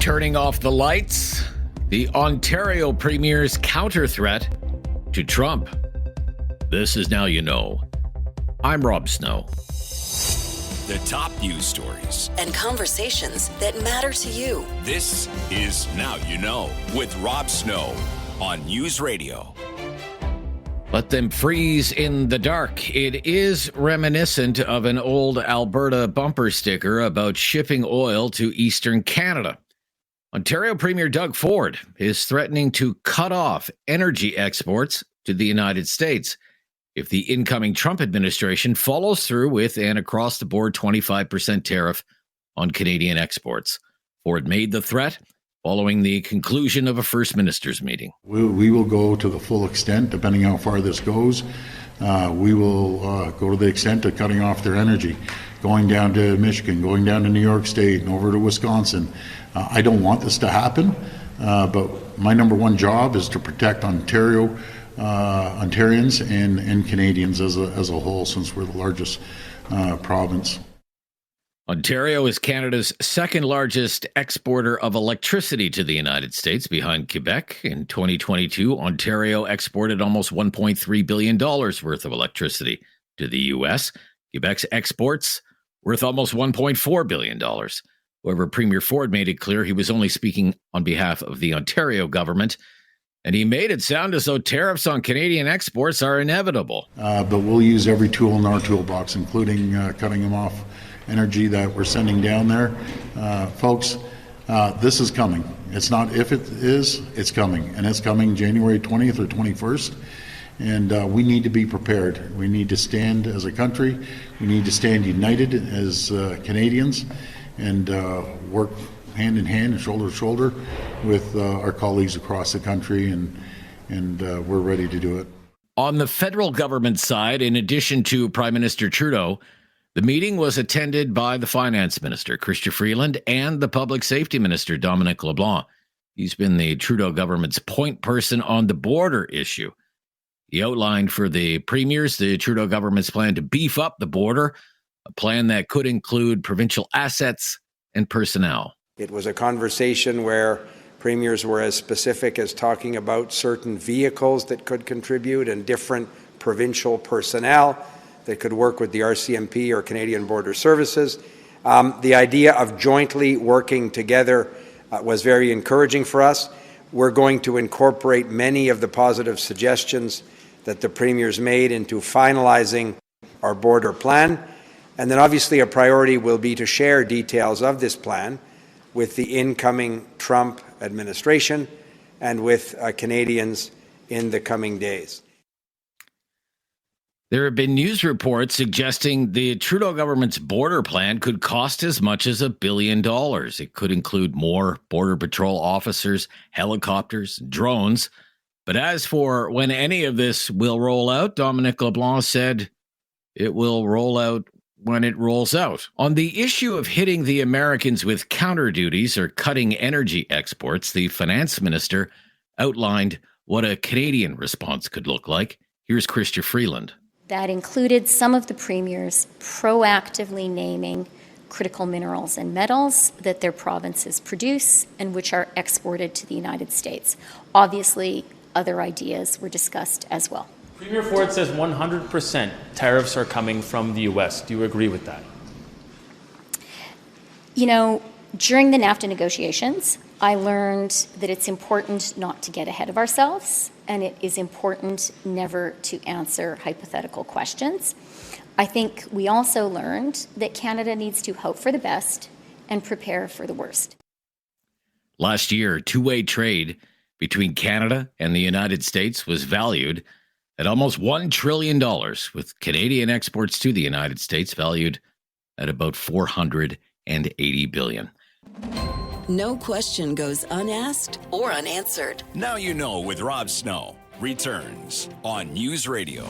Turning off the lights, the Ontario Premier's counter-threat to Trump. This is Now You Know. I'm Rob Snow. The top news stories and conversations that matter to you. This is Now You Know with Rob Snow on News Radio. Let them freeze in the dark. It is reminiscent of an old Alberta bumper sticker about shipping oil to Eastern Canada. Ontario Premier Doug Ford is threatening to cut off energy exports to the United States if the incoming Trump administration follows through with an across-the-board 25% tariff on Canadian exports. Ford made the threat following the conclusion of a First Minister's meeting. We will go to the full extent, depending on how far this goes. We will go to the extent of cutting off their energy, going down to Michigan, going down to New York State, and over to Wisconsin. I don't want this to happen, but my number one job is to protect Ontarians and Canadians as a whole, since we're the largest province. Ontario is Canada's second largest exporter of electricity to the United States, behind Quebec. In 2022, Ontario exported almost $1.3 billion worth of electricity to the U.S. Quebec's exports worth almost $1.4 billion. However, Premier Ford made it clear he was only speaking on behalf of the Ontario government, and he made it sound as though tariffs on Canadian exports are inevitable. But we'll use every tool in our toolbox, including cutting them off energy that we're sending down there. Folks, this is coming. It's not if it is, it's coming. And it's coming January 20th or 21st. And we need to be prepared. We need to stand as a country. We need to stand united as Canadians and work hand in hand and shoulder to shoulder with our colleagues across the country. And we're ready to do it. On the federal government side, in addition to Prime Minister Trudeau, the meeting was attended by the Finance Minister, Chrystia Freeland, and the Public Safety Minister, Dominic LeBlanc. He's been the Trudeau government's point person on the border issue. He outlined for the premiers the Trudeau government's plan to beef up the border, a plan that could include provincial assets and personnel. It was a conversation where premiers were as specific as talking about certain vehicles that could contribute and different provincial personnel that could work with the RCMP or Canadian Border Services. The idea of jointly working together was very encouraging for us. We're going to incorporate many of the positive suggestions that the premiers made into finalizing our border plan. And then obviously a priority will be to share details of this plan with the incoming Trump administration and with Canadians in the coming days. There have been news reports suggesting the Trudeau government's border plan could cost as much as $1 billion. It could include more Border Patrol officers, helicopters, drones. But as for when any of this will roll out, Dominic LeBlanc said it will roll out when it rolls out. On the issue of hitting the Americans with counter duties or cutting energy exports, the finance minister outlined what a Canadian response could look like. Here's Chrystia Freeland. That included some of the premiers proactively naming critical minerals and metals that their provinces produce and which are exported to the United States. Obviously, other ideas were discussed as well. Premier Ford says 100% tariffs are coming from the U.S. Do you agree with that? You know, during the NAFTA negotiations, I learned that it's important not to get ahead of ourselves, and it is important never to answer hypothetical questions. I think we also learned that Canada needs to hope for the best and prepare for the worst. Last year, two-way trade between Canada and the United States was valued at almost $1 trillion, with Canadian exports to the United States valued at about $480 billion. No question goes unasked or unanswered. Now You Know with Rob Snow returns on News Radio.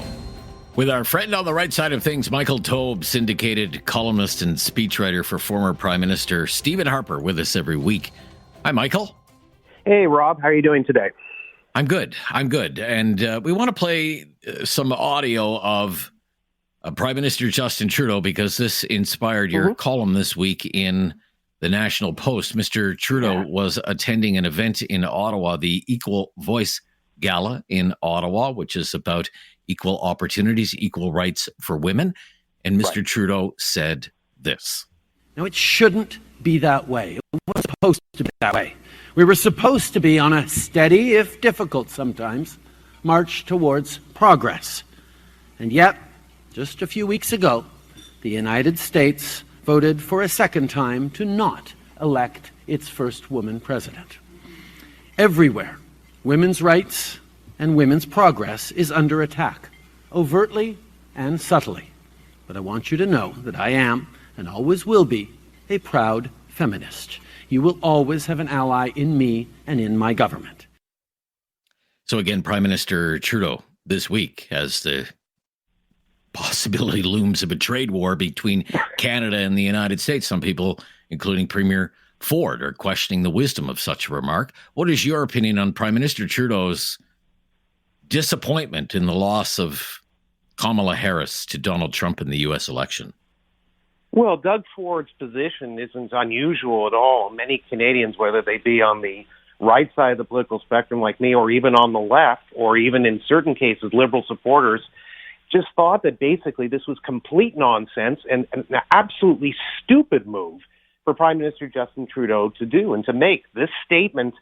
With our friend on the right side of things, Michael Taube, syndicated columnist and speechwriter for former Prime Minister Stephen Harper, with us every week. Hi, Michael. Hey, Rob. How are you doing today? I'm good. And we want to play some audio of Prime Minister Justin Trudeau because this inspired your column this week in the National Post. Mr. Trudeau was attending an event in Ottawa, the Equal Voice Gala in Ottawa, which is about equal opportunities, equal rights for women. And Mr. Trudeau said this. Now, it shouldn't be that way. It wasn't supposed to be that way. We were supposed to be on a steady, if difficult sometimes, march towards progress. And yet, just a few weeks ago, the United States voted for a second time to not elect its first woman president. Everywhere, women's rights and women's progress is under attack, overtly and subtly. But I want you to know that I am, and always will be, a proud feminist. You will always have an ally in me and in my government. So again, Prime Minister Trudeau this week, as the possibility looms of a trade war between Canada and the United States, some people, including Premier Ford, are questioning the wisdom of such a remark. What is your opinion on Prime Minister Trudeau's disappointment in the loss of Kamala Harris to Donald Trump in the U.S. election? Well, Doug Ford's position isn't unusual at all. Many Canadians, whether they be on the right side of the political spectrum like me, or even on the left, or even in certain cases liberal supporters, just thought that basically this was complete nonsense and an absolutely stupid move for Prime Minister Justin Trudeau to do and to make. This statement,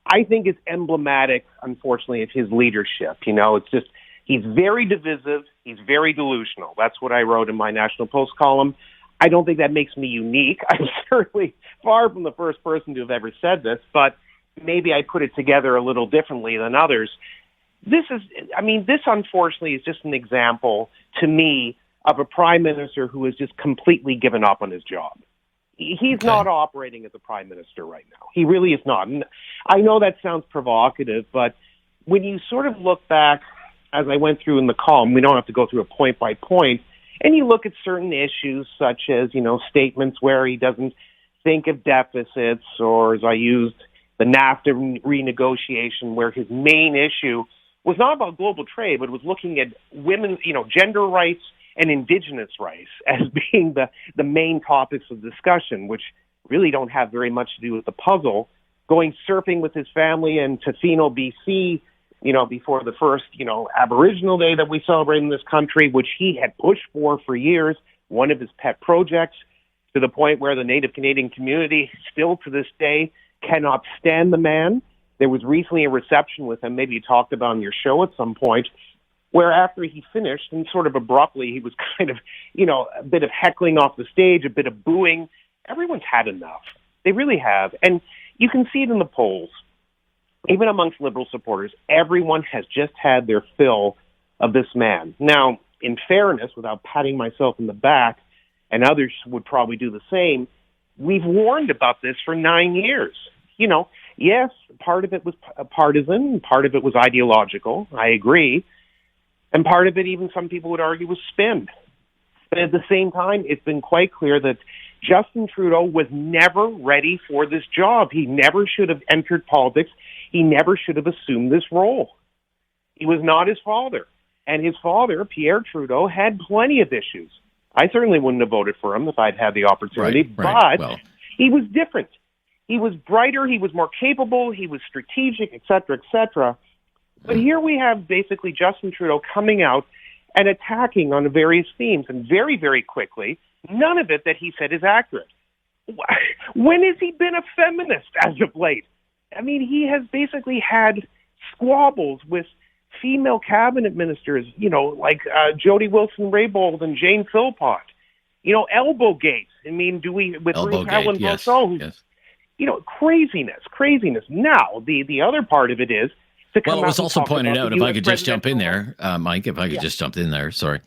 I think, is emblematic, unfortunately, of his leadership. You know, it's just, he's very divisive, he's very delusional. That's what I wrote in my National Post column. I don't think that makes me unique. I'm certainly far from the first person to have ever said this, but maybe I put it together a little differently than others. This unfortunately is just an example to me of a prime minister who has just completely given up on his job. He's not operating as a prime minister right now. He really is not. And I know that sounds provocative, but when you sort of look back, as I went through in the column, we don't have to go through it point by point, and you look at certain issues such as, statements where he doesn't think of deficits, or as I used the NAFTA renegotiation, where his main issue was not about global trade, but was looking at women's, gender rights and Indigenous rights as being the main topics of discussion, which really don't have very much to do with the puzzle. Going surfing with his family in Tofino, BC, before the first, Aboriginal Day that we celebrate in this country, which he had pushed for years, one of his pet projects, to the point where the Native Canadian community still to this day cannot stand the man. There was recently a reception with him, maybe you talked about on your show at some point, where after he finished, and sort of abruptly, he was kind of, a bit of heckling off the stage, a bit of booing. Everyone's had enough. They really have. And you can see it in the polls. Even amongst liberal supporters, everyone has just had their fill of this man. Now, in fairness, without patting myself in the back, and others would probably do the same, we've warned about this for 9 years. Yes, part of it was partisan, part of it was ideological, I agree, and part of it, even some people would argue, was spin. But at the same time, it's been quite clear that Justin Trudeau was never ready for this job. He never should have entered politics. He never should have assumed this role. He was not his father. And his father, Pierre Trudeau, had plenty of issues. I certainly wouldn't have voted for him if I'd had the opportunity, but he was different. He was brighter, he was more capable, he was strategic, et cetera, But here we have basically Justin Trudeau coming out and attacking on various themes, and very, very quickly, none of it that he said is accurate. When has he been a feminist as of late? I mean, he has basically had squabbles with female cabinet ministers, like Jody Wilson-Raybould and Jane Philpott. Elbowgate. I mean, with Ruth Helen Brousseau, yes. Craziness. Now, the other part of it is to come out. Well, it was also pointed out, if I could just jump in there, Mike, just jump in there, sorry.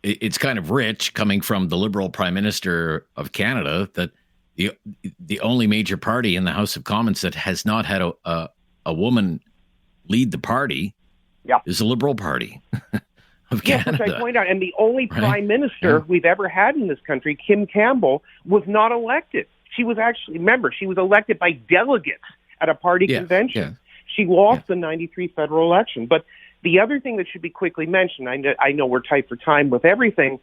It's kind of rich coming from the Liberal Prime Minister of Canada that the only major party in the House of Commons that has not had a woman lead the party is the Liberal Party of Canada. Which I point out. And the only prime minister we've ever had in this country, Kim Campbell, was not elected. She was she was elected by delegates at a party convention. Yeah. She lost the 93 federal election. But the other thing that should be quickly mentioned, I know we're tight for time with everything,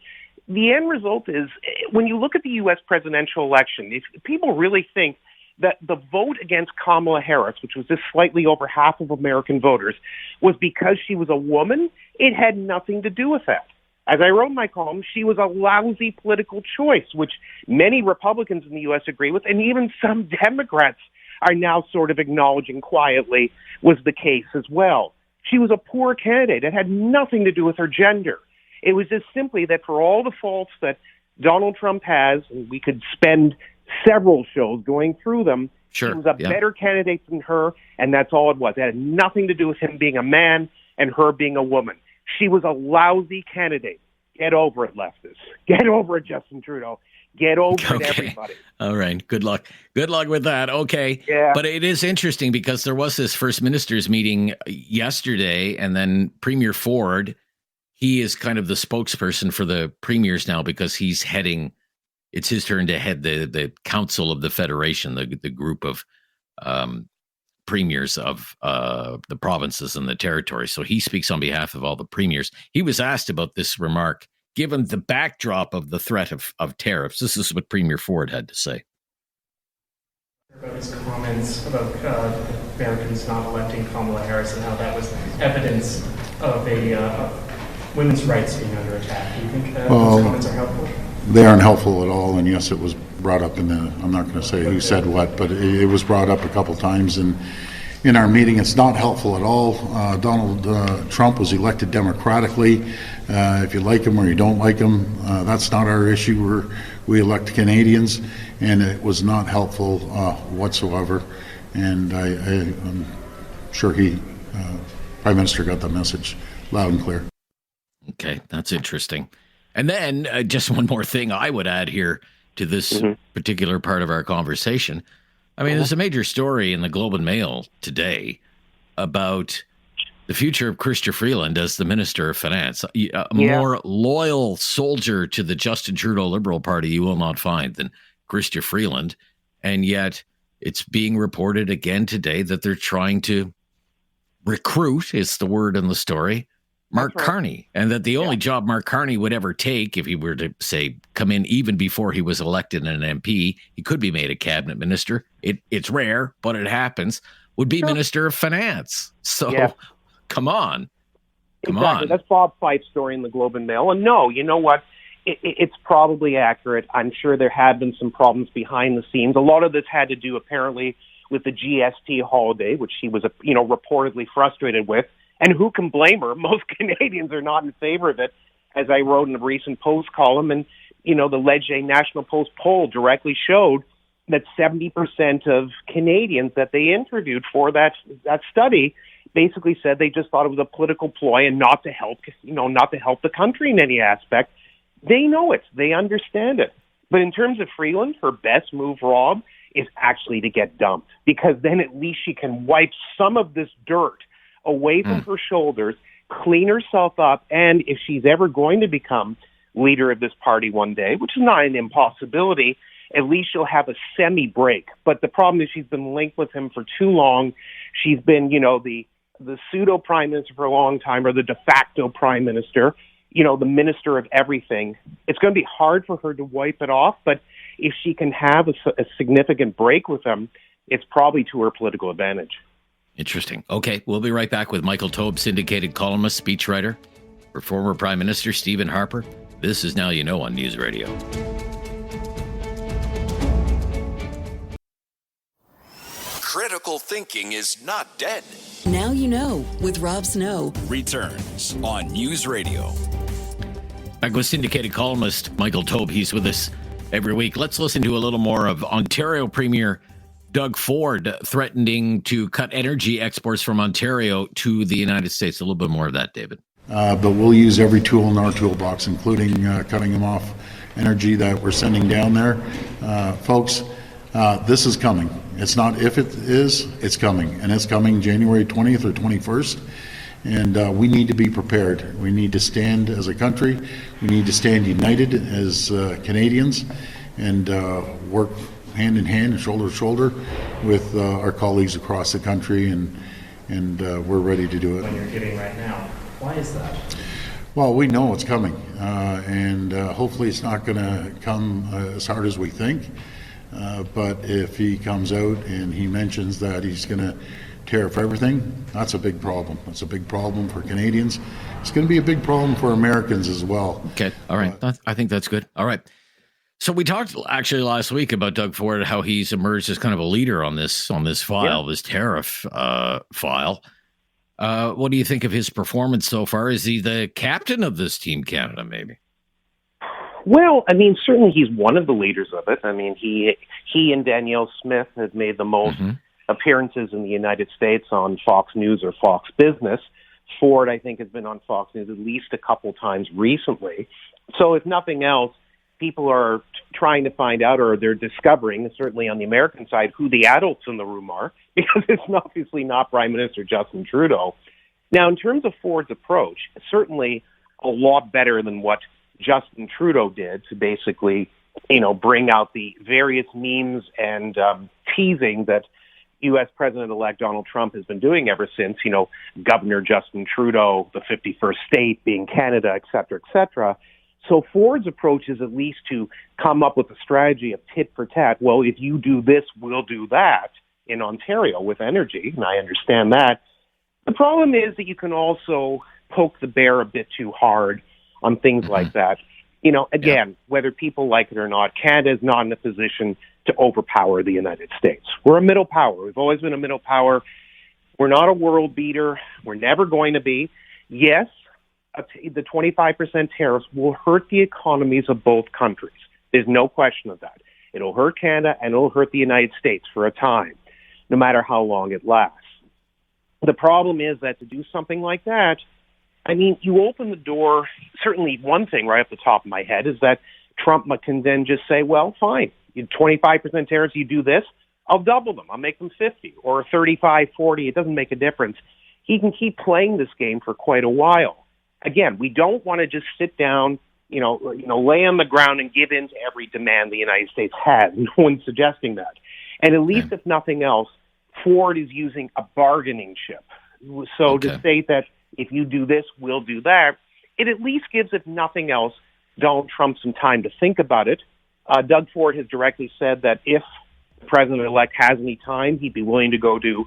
the end result is, when you look at the U.S. presidential election, if people really think that the vote against Kamala Harris, which was just slightly over half of American voters, was because she was a woman, it had nothing to do with that. As I wrote in my column, she was a lousy political choice, which many Republicans in the U.S. agree with, and even some Democrats are now sort of acknowledging quietly was the case as well. She was a poor candidate. It had nothing to do with her gender. It was just simply that for all the faults that Donald Trump has, and we could spend several shows going through them, Sure. He was a better candidate than her, and that's all it was. It had nothing to do with him being a man and her being a woman. She was a lousy candidate. Get over it, leftists. Get over it, Justin Trudeau. Get over it, everybody. All right. Good luck. Good luck with that. Okay. Yeah. But it is interesting because there was this First Minister's meeting yesterday, and then Premier Ford, he is kind of the spokesperson for the premiers now because he's heading, it's his turn to head the Council of the Federation, the group of premiers of the provinces and the territories. So he speaks on behalf of all the premiers. He was asked about this remark, given the backdrop of the threat of tariffs. This is what Premier Ford had to say. About his comments about Americans not electing Kamala Harris and how that was evidence of women's rights being under attack. Do you think those comments are helpful? They aren't helpful at all, and yes, it was brought up in the, I'm not going to say who said what, but it was brought up a couple times in our meeting. It's not helpful at all. Donald Trump was elected democratically. If you like him or you don't like him, that's not our issue. We elect Canadians, and it was not helpful whatsoever. And I'm sure Prime Minister got the message loud and clear. Okay, that's interesting. And then just one more thing I would add here to this particular part of our conversation. I mean, there's a major story in the Globe and Mail today about the future of Chrystia Freeland as the Minister of Finance. A more loyal soldier to the Justin Trudeau Liberal Party you will not find than Chrystia Freeland. And yet it's being reported again today that they're trying to recruit, is the word in the story, Mark Carney, and that the only job Mark Carney would ever take, if he were to, say, come in even before he was elected an MP, he could be made a cabinet minister. It's rare, but it happens, would be Minister of Finance. So, come on. Come on. That's Bob Fife's story in the Globe and Mail. And no, you know what? It's probably accurate. I'm sure there have been some problems behind the scenes. A lot of this had to do, apparently, with the GST holiday, which she was, reportedly frustrated with. And who can blame her? Most Canadians are not in favor of it, as I wrote in a recent Post column. And, the Leger National Post poll directly showed that 70% of Canadians that they interviewed for that study basically said they just thought it was a political ploy and not to help the country in any aspect. They know it. They understand it. But in terms of Freeland, her best move, Rob, is actually to get dumped, because then at least she can wipe some of this dirt away from her shoulders, clean herself up, and if she's ever going to become leader of this party one day, which is not an impossibility, at least she'll have a semi-break. But the problem is she's been linked with him for too long. She's been, the pseudo-prime minister for a long time, or the de facto prime minister, the minister of everything. It's going to be hard for her to wipe it off, but if she can have a significant break with him, it's probably to her political advantage. Interesting. Okay, we'll be right back with Michael Taube, syndicated columnist, speechwriter for former Prime Minister Stephen Harper. This is Now You Know on News Radio. Critical thinking is not dead. Now You Know with Rob Snow. Returns on News Radio. Back with syndicated columnist Michael Taube. He's with us every week. Let's listen to a little more of Ontario Premier Doug Ford threatening to cut energy exports from Ontario to the United States. A little bit more of that, David. But we'll use every tool in our toolbox, including cutting them off energy that we're sending down there. Folks, this is coming. It's not if it is, it's coming. And it's coming January 20th or 21st. And we need to be prepared. We need to stand as a country. We need to stand united as Canadians and work hand in hand and shoulder to shoulder with our colleagues across the country, and we're ready to do it. When you're giving right now, why is that? Well, we know it's coming, and hopefully it's not going to come as hard as we think. But if he comes out and he mentions that he's going to tariff everything, that's a big problem. That's a big problem for Canadians. It's going to be a big problem for Americans as well. Okay. All right. I think that's good. All right. So we talked actually last week about Doug Ford, how he's emerged as kind of a leader on this file, this tariff file. What do you think of his performance so far? Is he the captain of this Team Canada, maybe? Well, I mean, certainly he's one of the leaders of it. I mean, he and Danielle Smith have made the most appearances in the United States on Fox News or Fox Business. Ford, I think, has been on Fox News at least a couple times recently. So if nothing else, people are trying to find out, or they're discovering, certainly on the American side, who the adults in the room are, because it's obviously not Prime Minister Justin Trudeau. Now, in terms of Ford's approach, certainly a lot better than what Justin Trudeau did to basically, bring out the various memes and teasing that U.S. President-elect Donald Trump has been doing ever since, Governor Justin Trudeau, the 51st state being Canada, et cetera, et cetera. So Ford's approach is at least to come up with a strategy of tit-for-tat. Well, if you do this, we'll do that in Ontario with energy, and I understand that. The problem is that you can also poke the bear a bit too hard on things like that. Whether people like it or not, Canada is not in a position to overpower the United States. We're a middle power. We've always been a middle power. We're not a world beater. We're never going to be. Yes, the 25% tariffs will hurt the economies of both countries. There's no question of that. It'll hurt Canada and it'll hurt the United States for a time, no matter how long it lasts. The problem is that to do something like that, I mean, you open the door. Certainly one thing right off the top of my head is that Trump can then just say, well, fine, 25% tariffs, you do this, I'll double them. I'll make them 50 or 35, 40. It doesn't make a difference. He can keep playing this game for quite a while. Again, we don't want to just sit down, lay on the ground and give in to every demand the United States has. No one's suggesting that. And at least, if nothing else, Ford is using a bargaining chip. So to state that if you do this, we'll do that, it at least gives, if nothing else, Donald Trump some time to think about it. Doug Ford has directly said that if the president-elect has any time, he'd be willing to go to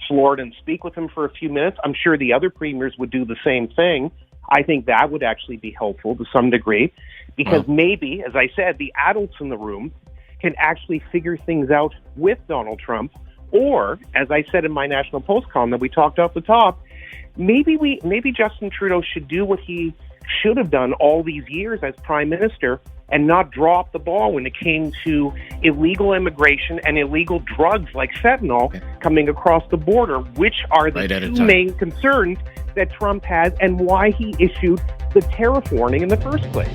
Florida and speak with him for a few minutes. I'm sure the other premiers would do the same thing. I think that would actually be helpful to some degree, because maybe, as I said, the adults in the room can actually figure things out with Donald Trump. Or, as I said in my National Post column that we talked off the top, maybe Justin Trudeau should do what he should have done all these years as Prime Minister and not drop the ball when it came to illegal immigration and illegal drugs like fentanyl coming across the border, which are the two main concerns that Trump has and why he issued the tariff warning in the first place.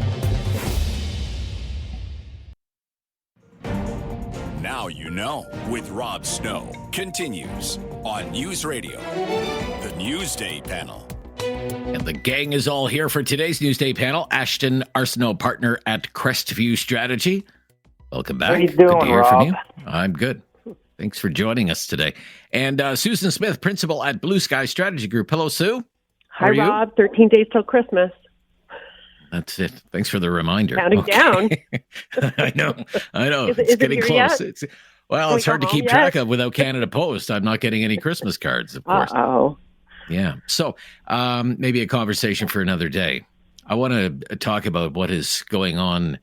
Now you know with Rob Snow continues on News Radio, the Newsday panel. And the gang is all here for today's Newsday panel. Ashton Arsenault, partner at Crestview Strategy. Welcome back. How you doing, good to hear Rob? from you. I'm good. Thanks for joining us today. And Susan Smith, principal at Blue Sky Strategy Group. Hello, Sue. Hi, Rob. 13 days till Christmas. That's it. Thanks for the reminder. Counting down. I know. Is it getting here close. Yet? It's hard to keep track of without Canada Post. I'm not getting any Christmas cards, of course. Uh-oh. Yeah. So maybe a conversation for another day. I want to talk about what is going on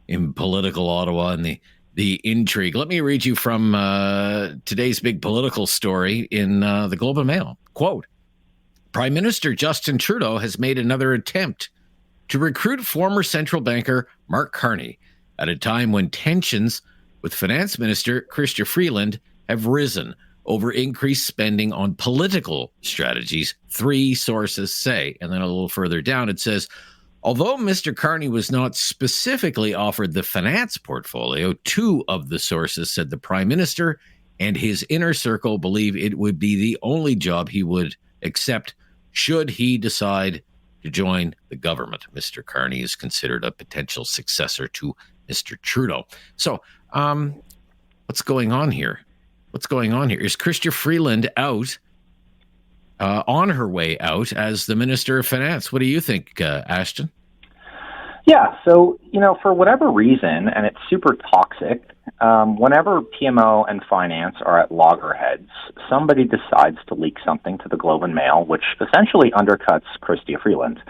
in political Ottawa and the intrigue. Let me read you from today's big political story in the Globe and Mail. Quote, Prime Minister Justin Trudeau has made another attempt to recruit former central banker Mark Carney at a time when tensions with Finance Minister Chrystia Freeland have risen over increased spending on political strategies, three sources say. And then a little further down, it says, although Mr. Carney was not specifically offered the finance portfolio, two of the sources said the Prime Minister and his inner circle believe it would be the only job he would accept should he decide to join the government. Mr. Carney is considered a potential successor to Mr. Trudeau. So, what's going on here? Is Chrystia Freeland out on her way out as the Minister of Finance. What do you think, Ashton? Yeah, so, for whatever reason, and it's super toxic, whenever PMO and finance are at loggerheads, somebody decides to leak something to the Globe and Mail, which essentially undercuts Chrystia Freeland.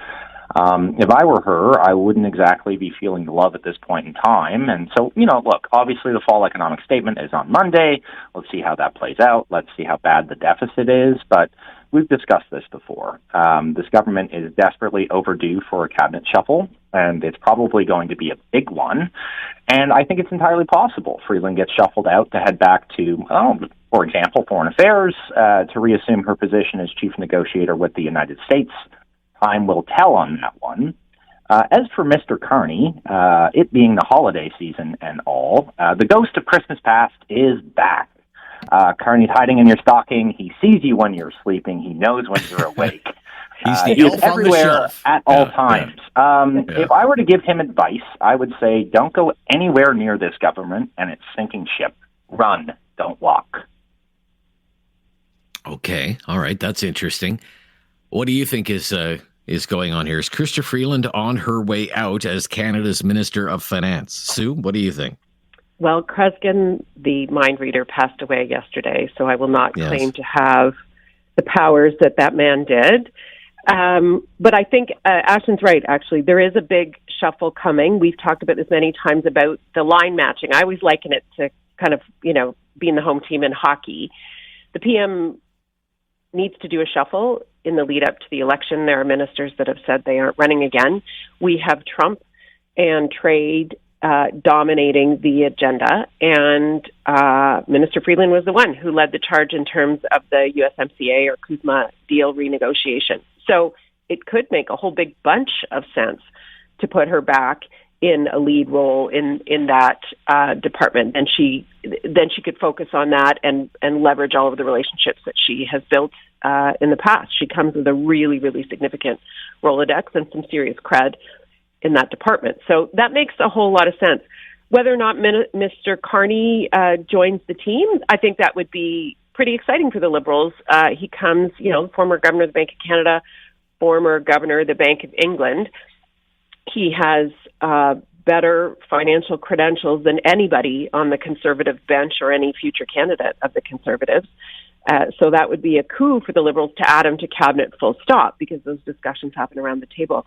If I were her, I wouldn't exactly be feeling the love at this point in time. And so, look, obviously the fall economic statement is on Monday. Let's see how that plays out. Let's see how bad the deficit is. But we've discussed this before. This government is desperately overdue for a cabinet shuffle, and it's probably going to be a big one. And I think it's entirely possible Freeland gets shuffled out to head back to, for example, Foreign Affairs, to reassume her position as chief negotiator with the United States. Time will tell on that one. As for Mr. Carney, it being the holiday season and all, the ghost of Christmas past is back. Carney's hiding in your stocking. He sees you when you're sleeping. He knows when you're awake. He's everywhere at all times. If I were to give him advice, I would say don't go anywhere near this government and its sinking ship. Run, don't walk. Okay, all right, that's interesting. What do you think is going on here? Is Chrystia Freeland on her way out as Canada's Minister of Finance? Sue, what do you think? Well, Kreskin, the mind reader, passed away yesterday, so I will not claim to have the powers that man did. But I think Ashton's right, actually. There is a big shuffle coming. We've talked about this many times about the line matching. I always liken it to kind of, being the home team in hockey. The PM needs to do a shuffle in the lead up to the election. There are ministers that have said they aren't running again. We have Trump and trade dominating the agenda, and Minister Freeland was the one who led the charge in terms of the USMCA or CUSMA deal renegotiation. So it could make a whole big bunch of sense to put her back in a lead role in that department, and then she could focus on that and leverage all of the relationships that she has built in the past. She comes with a really, really significant Rolodex and some serious cred in that department. So that makes a whole lot of sense. Whether or not Mr. Carney joins the team, I think that would be pretty exciting for the Liberals. He comes, former governor of the Bank of Canada, former governor of the Bank of England. He has better financial credentials than anybody on the Conservative bench or any future candidate of the Conservatives. So that would be a coup for the Liberals to add him to cabinet full stop, because those discussions happen around the table.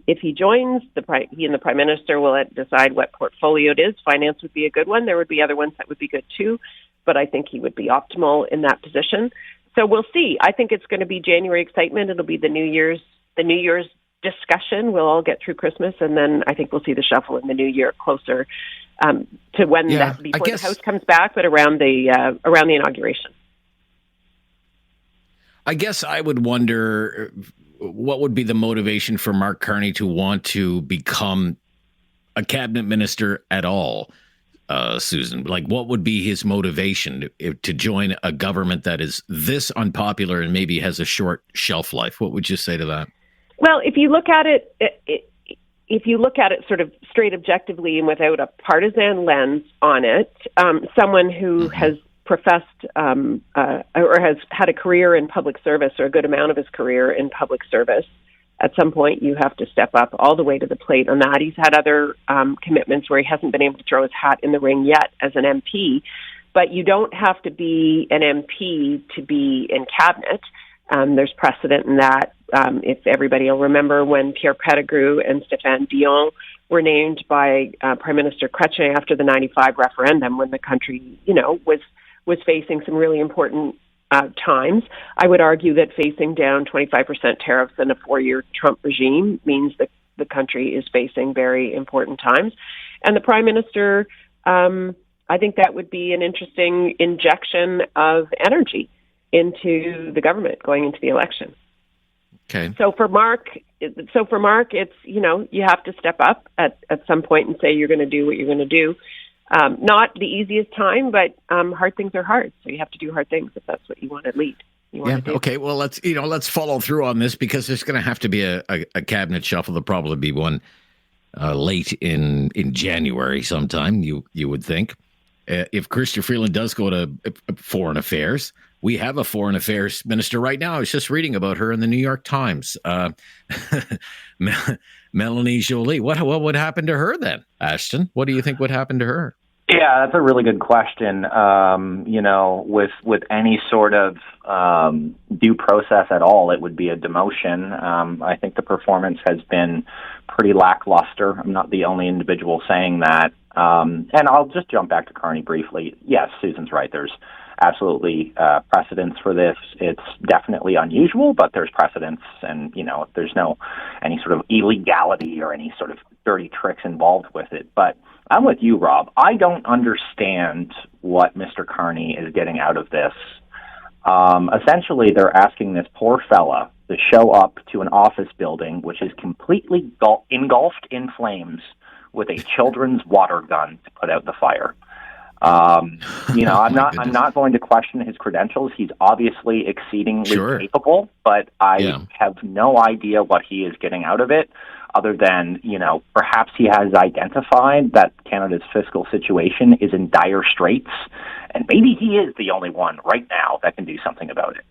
If he joins, he and the Prime Minister will decide what portfolio it is. Finance would be a good one. There would be other ones that would be good too, but I think he would be optimal in that position. So we'll see. I think it's going to be January excitement. It'll be the New Year's discussion. We'll all get through Christmas, and then I think we'll see the shuffle in the new year closer to when before the House comes back, but around the inauguration. I guess I would wonder what would be the motivation for Mark Carney to want to become a cabinet minister at all, Susan. Like, what would be his motivation to join a government that is this unpopular and maybe has a short shelf life? What would you say to that? Well, if you look at it sort of straight objectively and without a partisan lens on it, someone who has professed or has had a career in public service, or a good amount of his career in public service, at some point you have to step up all the way to the plate on that. He's had other commitments where he hasn't been able to throw his hat in the ring yet as an MP, but you don't have to be an MP to be in cabinet. There's precedent in that. If everybody will remember when Pierre Pettigrew and Stéphane Dion were named by Prime Minister Chrétien after the 95 referendum, when the country, was facing some really important times. I would argue that facing down 25% tariffs in a 4-year Trump regime means that the country is facing very important times. And the Prime Minister, I think that would be an interesting injection of energy into the government going into the election. Okay. So for Mark, it's, you have to step up at some point and say you're going to do what you're going to do. Not the easiest time, but hard things are hard. So you have to do hard things if that's what you want to lead. Okay. Well, let's follow through on this, because there's going to have to be a cabinet shuffle. There'll probably be one late in January sometime, you would think. If Chrystia Freeland does go to Foreign Affairs, We have a foreign affairs minister right now. I was just reading about her in the New York Times. Melanie Joly. What would happen to her then, Ashton? What do you think would happen to her? Yeah, that's a really good question. With any sort of due process at all, it would be a demotion. I think the performance has been pretty lackluster. I'm not the only individual saying that. And I'll just jump back to Carney briefly. Yes, Susan's right. There's absolutely precedence for this. It's definitely unusual, but there's precedence, and there's no any sort of illegality or any sort of dirty tricks involved with it. But I'm with you, Rob. I don't understand what Mr. Carney is getting out of this. Essentially, they're asking this poor fella to show up to an office building which is completely engulfed in flames with a children's water gun to put out the fire. I'm not going to question his credentials. He's obviously exceedingly capable, but I have no idea what he is getting out of it, other than, perhaps he has identified that Canada's fiscal situation is in dire straits, and maybe he is the only one right now that can do something about it.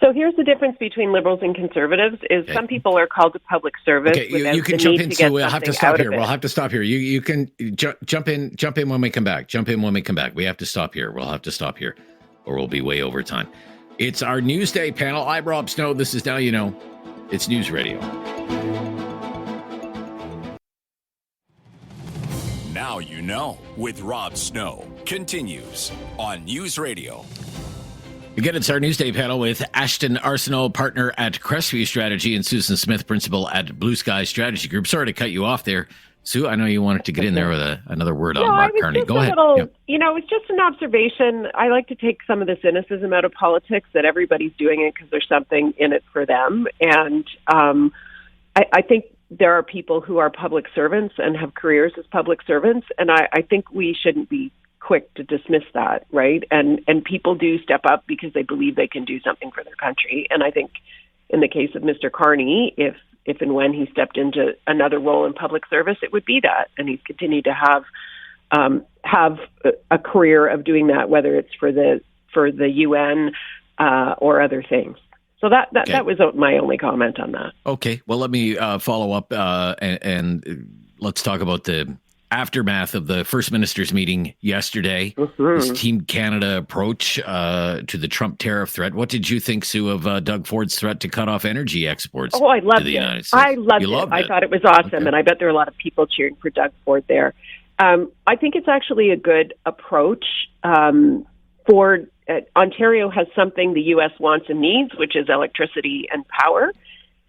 So here's the difference between liberals and conservatives: is some people are called to public service. Okay, you can jump in. So we'll have to stop here. We'll have to stop here. You can jump in when we come back. Jump in when we come back. We have to stop here. We'll have to stop here, or we'll be way over time. It's our Newsday panel. I'm Rob Snow. This is Now You Know. It's News Radio. Now You Know with Rob Snow continues on News Radio. Again, it's our Newsday panel with Ashton Arsenault, partner at Crestview Strategy, and Susan Smith, principal at Blue Sky Strategy Group. Sorry to cut you off there, Sue. I know you wanted to get in there with another word on Mark Carney. Go ahead. It's just an observation. I like to take some of the cynicism out of politics, that everybody's doing it because there's something in it for them. And I think there are people who are public servants and have careers as public servants, and I think we shouldn't be quick to dismiss that, right? And people do step up because they believe they can do something for their country. And I think in the case of Mr. Carney, if and when he stepped into another role in public service, it would be that. And he's continued to have a career of doing that, whether it's for the UN or other things. So that was my only comment on that. Okay. Well, let me follow up and let's talk about the aftermath of the First Minister's meeting yesterday, this Team Canada approach to the Trump tariff threat. What did you think, Sue, of Doug Ford's threat to cut off energy exports I loved to the it. United States? I loved it. I thought it was awesome, and I bet there are a lot of people cheering for Doug Ford there. I think it's actually a good approach. Ontario has something the U.S. wants and needs, which is electricity and power.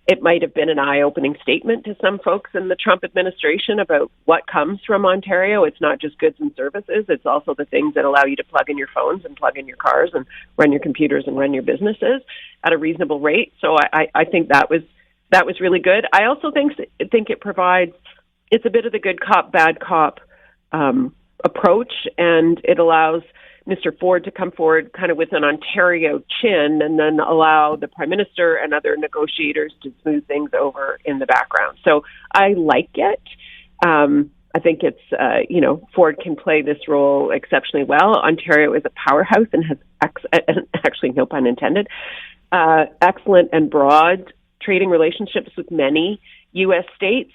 It might have been an eye-opening statement to some folks in the Trump administration about what comes from Ontario. It's not just goods and services. It's also the things that allow you to plug in your phones and plug in your cars and run your computers and run your businesses at a reasonable rate. So I think that was really good. I also think it provides, it's a bit of the good cop, bad cop approach, and it allows Mr. Ford to come forward kind of with an Ontario chin, and then allow the Prime Minister and other negotiators to smooth things over in the background. So I like it. I think it's, Ford can play this role exceptionally well. Ontario is a powerhouse and has, actually no pun intended, excellent and broad trading relationships with many U.S. states.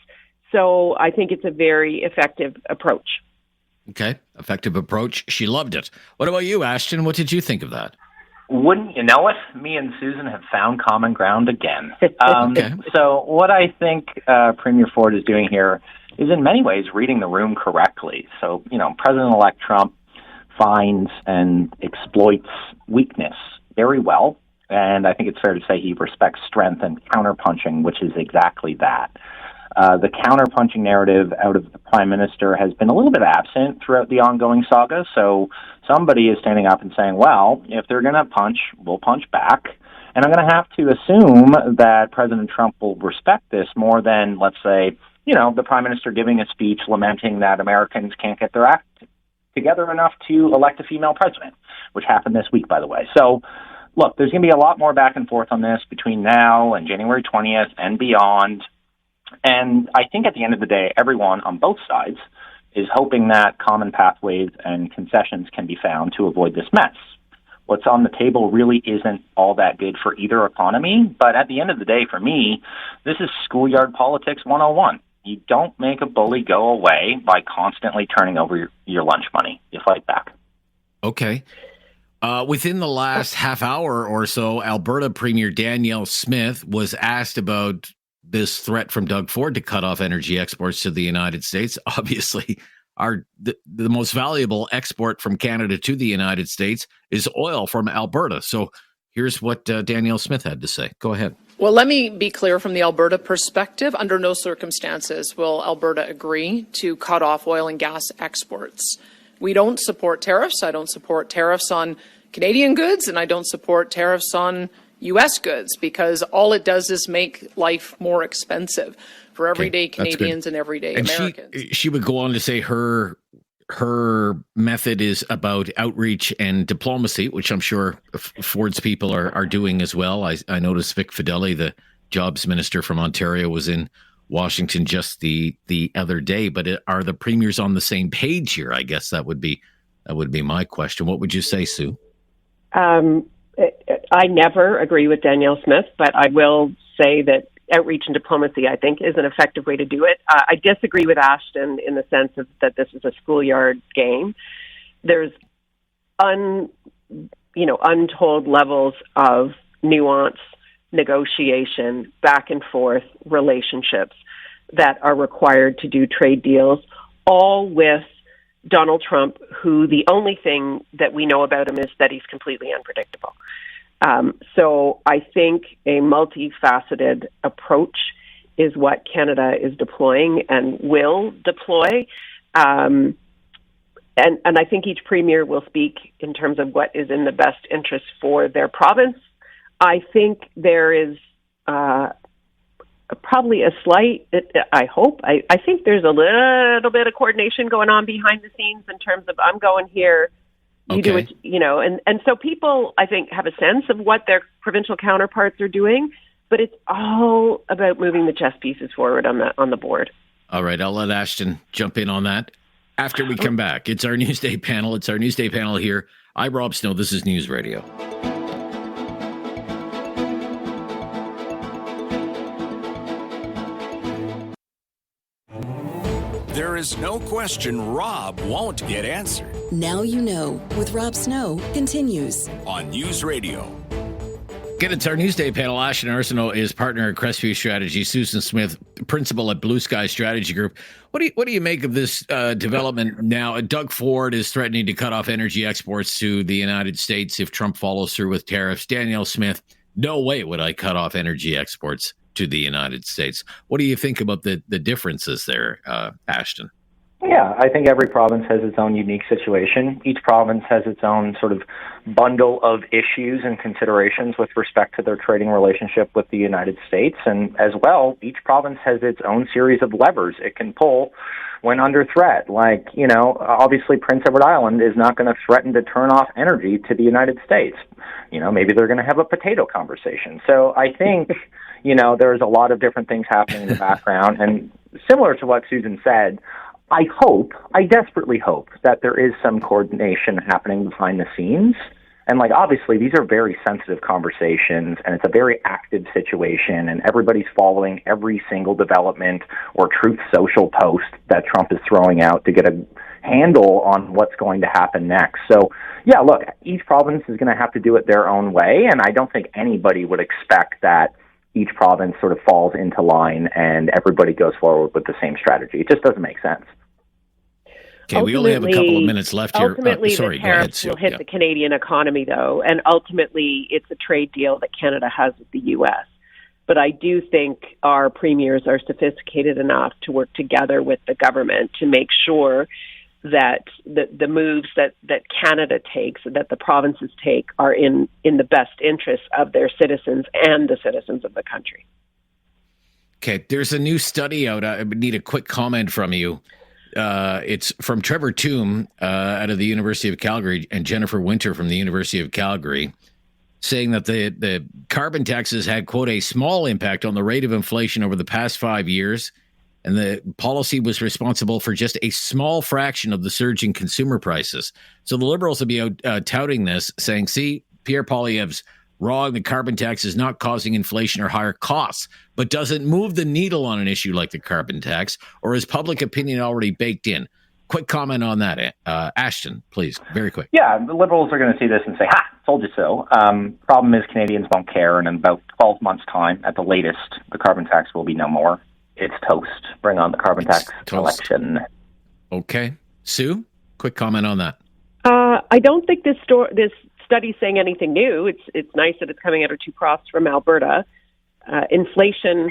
So I think it's a very effective approach. Okay, effective approach. She loved it. What about you, Ashton? What did you think of that? Wouldn't you know it? Me and Susan have found common ground again. So what I think Premier Ford is doing here is in many ways reading the room correctly. So, President-elect Trump finds and exploits weakness very well. And I think it's fair to say he respects strength and counterpunching, which is exactly that. The counterpunching narrative out of the Prime Minister has been a little bit absent throughout the ongoing saga. So somebody is standing up and saying, well, if they're going to punch, we'll punch back. And I'm going to have to assume that President Trump will respect this more than, let's say, the Prime Minister giving a speech lamenting that Americans can't get their act together enough to elect a female president, which happened this week, by the way. So, look, there's going to be a lot more back and forth on this between now and January 20th and beyond. And I think at the end of the day, everyone on both sides is hoping that common pathways and concessions can be found to avoid this mess. What's on the table really isn't all that good for either economy. But at the end of the day, for me, this is schoolyard politics 101. You don't make a bully go away by constantly turning over your lunch money. You fight back. Okay. Within the last half hour or so, Alberta Premier Danielle Smith was asked about this threat from Doug Ford to cut off energy exports to the United States. Obviously, the most valuable export from Canada to the United States is oil from Alberta. So here's what Danielle Smith had to say. Go ahead. Well, let me be clear from the Alberta perspective. Under no circumstances will Alberta agree to cut off oil and gas exports. We don't support tariffs. I don't support tariffs on Canadian goods, and I don't support tariffs on U.S. goods, because all it does is make life more expensive for everyday Canadians and everyday Americans. She would go on to say her method is about outreach and diplomacy, which I'm sure Ford's people are doing as well. I noticed Vic Fedeli, the jobs minister from Ontario, was in Washington just the other day. But are the premiers on the same page here? I guess that would be my question. What would you say, Sue? I never agree with Danielle Smith, but I will say that outreach and diplomacy, I think, is an effective way to do it. I disagree with Ashton in the sense of that this is a schoolyard game. There's untold levels of nuance, negotiation, back and forth relationships that are required to do trade deals, all with Donald Trump, who the only thing that we know about him is that he's completely unpredictable. So I think a multifaceted approach is what Canada is deploying and will deploy. And I think each premier will speak in terms of what is in the best interest for their province. I think there is probably a slight, I think there's a little bit of coordination going on behind the scenes in terms of I'm going here, you do it, and so people, I think, have a sense of what their provincial counterparts are doing, but it's all about moving the chess pieces forward on the board. All right, I'll let Ashton jump in on that after we come back. It's our Newsday panel. It's our Newsday panel here. I'm Rob Snow. This is News Radio. There is no question Rob won't get answered. Now you know with Rob Snow continues on News Radio. Again, it's our Newsday panel. Ashton Arsenault is partner at Crestview Strategy. Susan Smith, principal at Blue Sky Strategy Group. What do you make of this development now? Doug Ford is threatening to cut off energy exports to the United States if Trump follows through with tariffs. Danielle Smith, no way would I cut off energy exports to the United States. What do you think about the differences there, Ashton? Yeah, I think every province has its own unique situation. Each province has its own sort of bundle of issues and considerations with respect to their trading relationship with the United States. And as well, each province has its own series of levers it can pull when under threat. Like, obviously Prince Edward Island is not going to threaten to turn off energy to the United States. Maybe they're going to have a potato conversation. So I think, there's a lot of different things happening in the background. And similar to what Susan said, I desperately hope that there is some coordination happening behind the scenes. And obviously these are very sensitive conversations and it's a very active situation and everybody's following every single development or Truth Social post that Trump is throwing out to get a handle on what's going to happen next. So yeah, look, each province is going to have to do it their own way. And I don't think anybody would expect that each province sort of falls into line and everybody goes forward with the same strategy. It just doesn't make sense. Okay, we only have a couple of minutes left here. Ultimately, Sorry, the tariffs will hit the Canadian economy, though, and ultimately it's a trade deal that Canada has with the U.S. But I do think our premiers are sophisticated enough to work together with the government to make sure that the moves that Canada takes, that the provinces take, are in the best interests of their citizens and the citizens of the country. Okay, there's a new study out. I would need a quick comment from you. It's from Trevor Toome out of the University of Calgary and Jennifer Winter from the University of Calgary, saying that the carbon taxes had, quote, a small impact on the rate of inflation over the past 5 years. And the policy was responsible for just a small fraction of the surge in consumer prices. So the Liberals will be out touting this, saying, see, Pierre Poilievre's wrong. The carbon tax is not causing inflation or higher costs, but doesn't move the needle on an issue like the carbon tax, or is public opinion already baked in? Quick comment on that, Ashton, please, very quick. Yeah, the Liberals are going to see this and say, ha, told you so. Problem is Canadians won't care, and in about 12 months' time, at the latest, the carbon tax will be no more. It's toast. Bring on the carbon tax election. Okay. Sue, quick comment on that. I don't think this study's saying anything new. It's nice that it's coming out of two profs from Alberta. Inflation,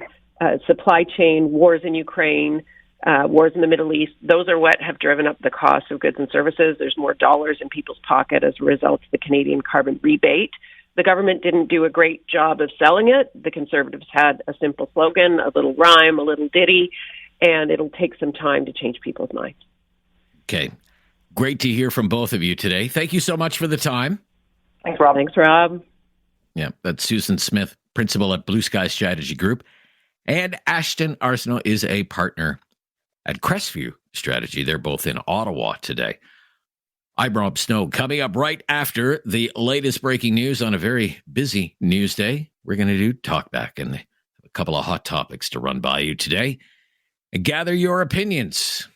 supply chain, wars in Ukraine, wars in the Middle East, those are what have driven up the cost of goods and services. There's more dollars in people's pocket as a result of the Canadian carbon rebate. The government didn't do a great job of selling it. The Conservatives had a simple slogan, a little rhyme, a little ditty, and it'll take some time to change people's minds. Okay. Great to hear from both of you today. Thank you so much for the time. Thanks, Rob. Thanks, Rob. Yeah, that's Susan Smith, principal at Blue Sky Strategy Group. And Ashton Arsenault is a partner at Crestview Strategy. They're both in Ottawa today. I'm Rob Snow. Coming up right after the latest breaking news on a very busy news day, we're going to do Talkback and a couple of hot topics to run by you today. And gather your opinions.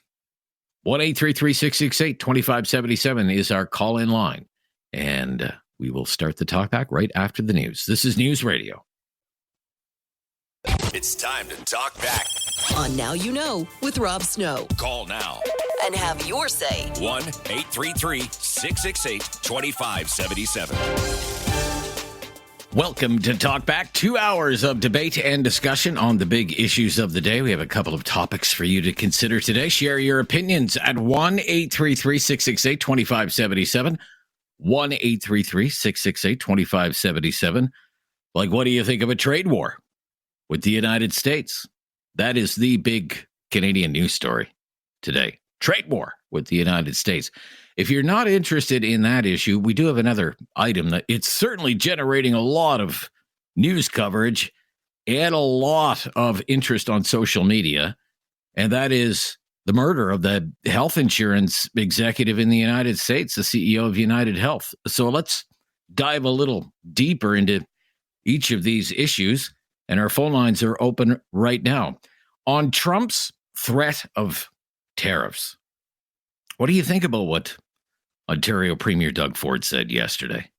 1-833-668-2577 is our call-in line. And we will start the Talkback right after the news. This is News Radio. It's time to talk back. On Now You Know with Rob Snow. Call now. And have your say. 1-833-668-2577. Welcome to Talkback. 2 hours of debate and discussion on the big issues of the day. We have a couple of topics for you to consider today. Share your opinions at 1-833-668-2577. 1-833-668-2577. Like, what do you think of a trade war with the United States? That is the big Canadian news story today. Trade war with the United States. If you're not interested in that issue, we do have another item that it's certainly generating a lot of news coverage and a lot of interest on social media, and that is the murder of the health insurance executive in the United States, the CEO of United Health. So let's dive a little deeper into each of these issues, and our phone lines are open right now. On Trump's threat of tariffs, what do you think about what Ontario Premier Doug Ford said yesterday?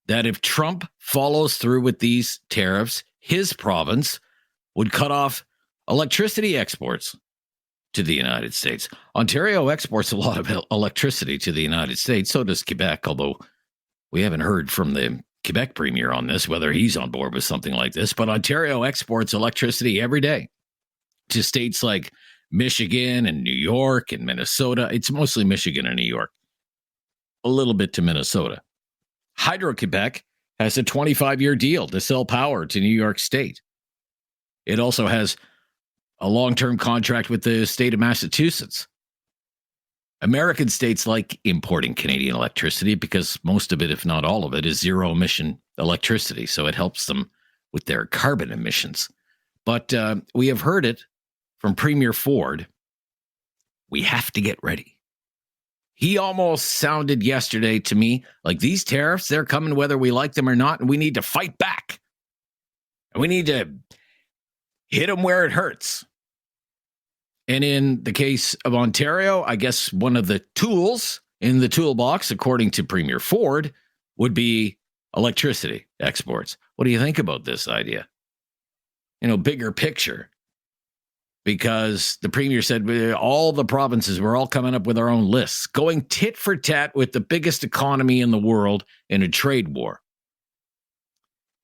That if Trump follows through with these tariffs, his province would cut off electricity exports to the United States. Ontario exports a lot of electricity to the United States. So does Quebec, although we haven't heard from the Quebec Premier on this, whether he's on board with something like this. But Ontario exports electricity every day to states like Michigan and New York and Minnesota. It's mostly Michigan and New York. A little bit to Minnesota. Hydro-Quebec has a 25-year deal to sell power to New York State. It also has a long-term contract with the state of Massachusetts. American states like importing Canadian electricity because most of it, if not all of it, is zero-emission electricity, so it helps them with their carbon emissions. But we have heard it from Premier Ford. We have to get ready. He almost sounded yesterday to me like these tariffs, they're coming whether we like them or not, and we need to fight back. And we need to hit them where it hurts. And in the case of Ontario, I guess one of the tools in the toolbox, according to Premier Ford, would be electricity exports. What do you think about this idea? Bigger picture. Because the Premier said all the provinces were all coming up with our own lists, going tit for tat with the biggest economy in the world in a trade war.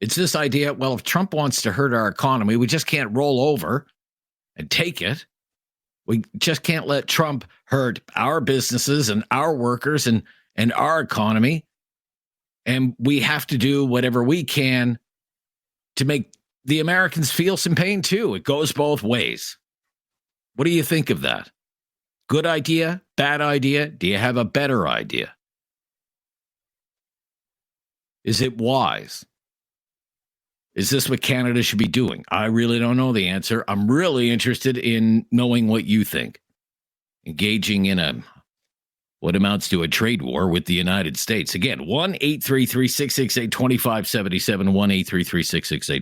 It's this idea, well, if Trump wants to hurt our economy, we just can't roll over and take it. We just can't let Trump hurt our businesses and our workers and our economy. And we have to do whatever we can to make the Americans feel some pain too. It goes both ways. What do you think of that? Good idea? Bad idea? Do you have a better idea? Is it wise? Is this what Canada should be doing? I really don't know the answer. I'm really interested in knowing what you think. Engaging in what amounts to a trade war with the United States. Again, 1-833-668-2577,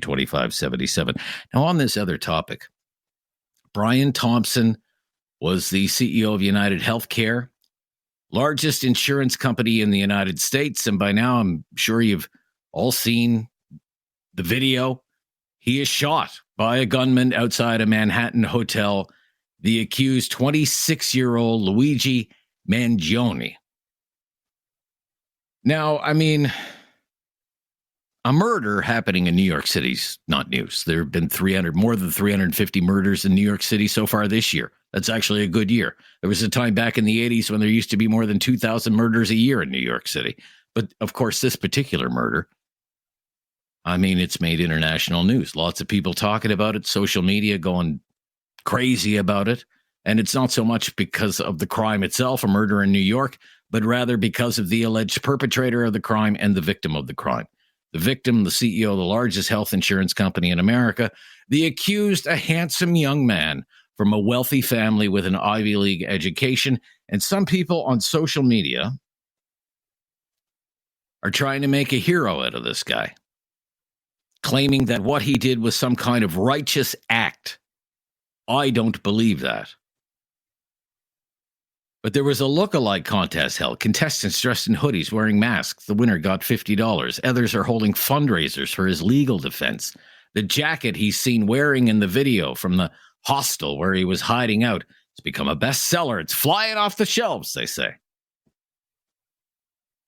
1-833-668-2577. Now, on this other topic, Brian Thompson was the CEO of United Healthcare, largest insurance company in the United States. And by now, I'm sure you've all seen the video. He is shot by a gunman outside a Manhattan hotel. The accused, 26-year-old Luigi Mangione. Now, I mean, a murder happening in New York City's not news. There have been more than 350 murders in New York City so far this year. That's actually a good year. There was a time back in the 80s when there used to be more than 2,000 murders a year in New York City. But, of course, this particular murder, I mean, it's made international news. Lots of people talking about it, social media going crazy about it. And it's not so much because of the crime itself, a murder in New York, but rather because of the alleged perpetrator of the crime and the victim of the crime. The victim, the CEO of the largest health insurance company in America. The accused, a handsome young man from a wealthy family with an Ivy League education. And some people on social media are trying to make a hero out of this guy, claiming that what he did was some kind of righteous act. I don't believe that. But there was a look-alike contest held. Contestants dressed in hoodies wearing masks. The winner got $50. Others are holding fundraisers for his legal defense. The jacket he's seen wearing in the video from the hostel where he was hiding out has become a bestseller. It's flying off the shelves, they say.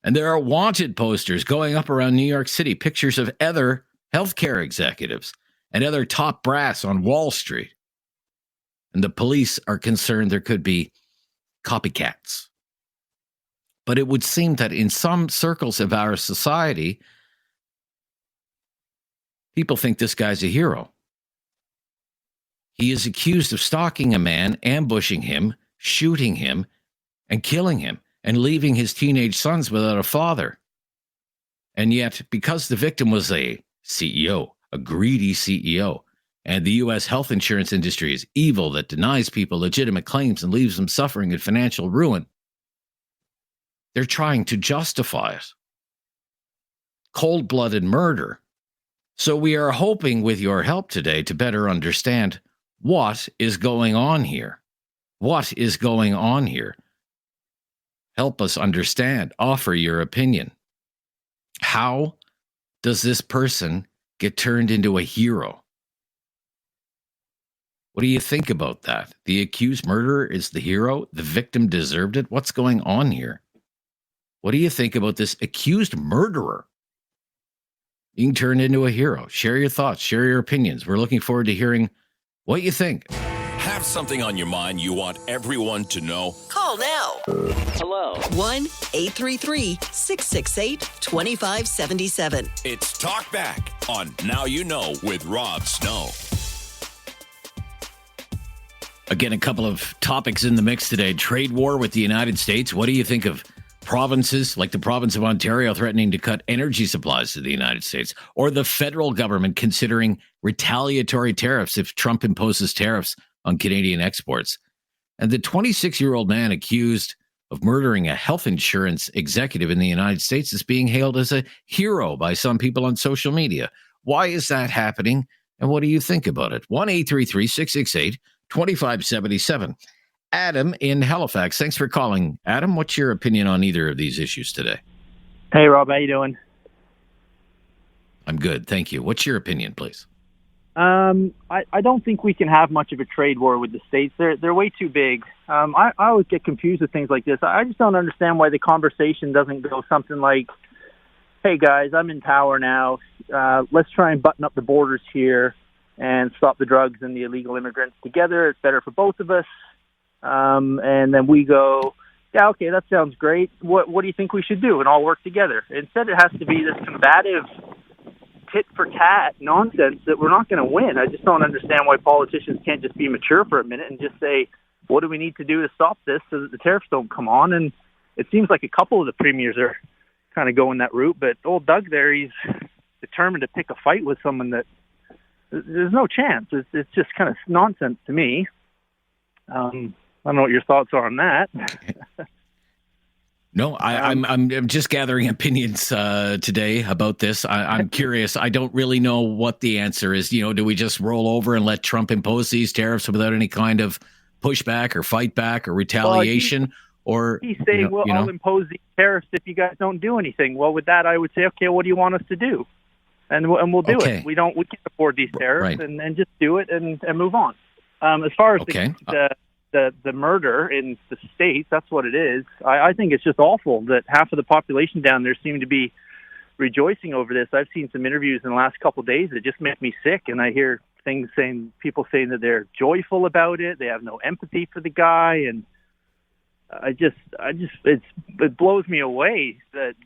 And there are wanted posters going up around New York City, pictures of other healthcare executives and other top brass on Wall Street. And the police are concerned there could be copycats. But it would seem that in some circles of our society, people think this guy's a hero. He is accused of stalking a man, ambushing him, shooting him, and killing him, and leaving his teenage sons without a father. And yet, because the victim was a CEO, a greedy CEO, and the U.S. health insurance industry is evil that denies people legitimate claims and leaves them suffering in financial ruin, they're trying to justify it. Cold-blooded murder. So we are hoping with your help today to better understand what is going on here. What is going on here? Help us understand. Offer your opinion. How does this person get turned into a hero? What do you think about that? The accused murderer is the hero? The victim deserved it? What's going on here? What do you think about this accused murderer being turned into a hero? Share your thoughts. Share your opinions. We're looking forward to hearing what you think. Have something on your mind you want everyone to know? Call now. Hello. 1-833-668-2577. It's Talkback on Now You Know with Rob Snow. Again, a couple of topics in the mix today. Trade war with the United States. What do you think of provinces like the province of Ontario threatening to cut energy supplies to the United States, or the federal government considering retaliatory tariffs if Trump imposes tariffs on Canadian exports? And the 26-year-old man accused of murdering a health insurance executive in the United States is being hailed as a hero by some people on social media. Why is that happening? And what do you think about it? 1-833-668-2577. Adam in Halifax. Thanks for calling. Adam, what's your opinion on either of these issues today? Hey, Rob. How you doing? I'm good. Thank you. What's your opinion, please? I don't think we can have much of a trade war with the States. They're way too big. I always get confused with things like this. I just don't understand why the conversation doesn't go something like, hey, guys, I'm in power now. Let's try and button up the borders here and stop the drugs and the illegal immigrants together. It's better for both of us. And then we go, yeah, okay, that sounds great. What do you think we should do? And all work together. Instead, it has to be this combative tit-for-tat nonsense that we're not going to win. I just don't understand why politicians can't just be mature for a minute and just say, what do we need to do to stop this so that the tariffs don't come on? And it seems like a couple of the premiers are kind of going that route. But old Doug there, he's determined to pick a fight with someone that there's no chance. It's just kind of nonsense to me. I don't know what your thoughts are on that. No, I'm just gathering opinions today about this. I'm curious. I don't really know what the answer is. Do we just roll over and let Trump impose these tariffs without any kind of pushback or fight back or retaliation? Or he's saying, I'll impose these tariffs if you guys don't do anything. Well, with that, I would say, okay, what do you want us to do? And we'll do it. We can't afford these tariffs, and just do it and move on. As far as the murder in the States, that's what it is. I think it's just awful that half of the population down there seem to be rejoicing over this. I've seen some interviews in the last couple of days that just make me sick, and I hear people saying that they're joyful about it. They have no empathy for the guy, and it blows me away that's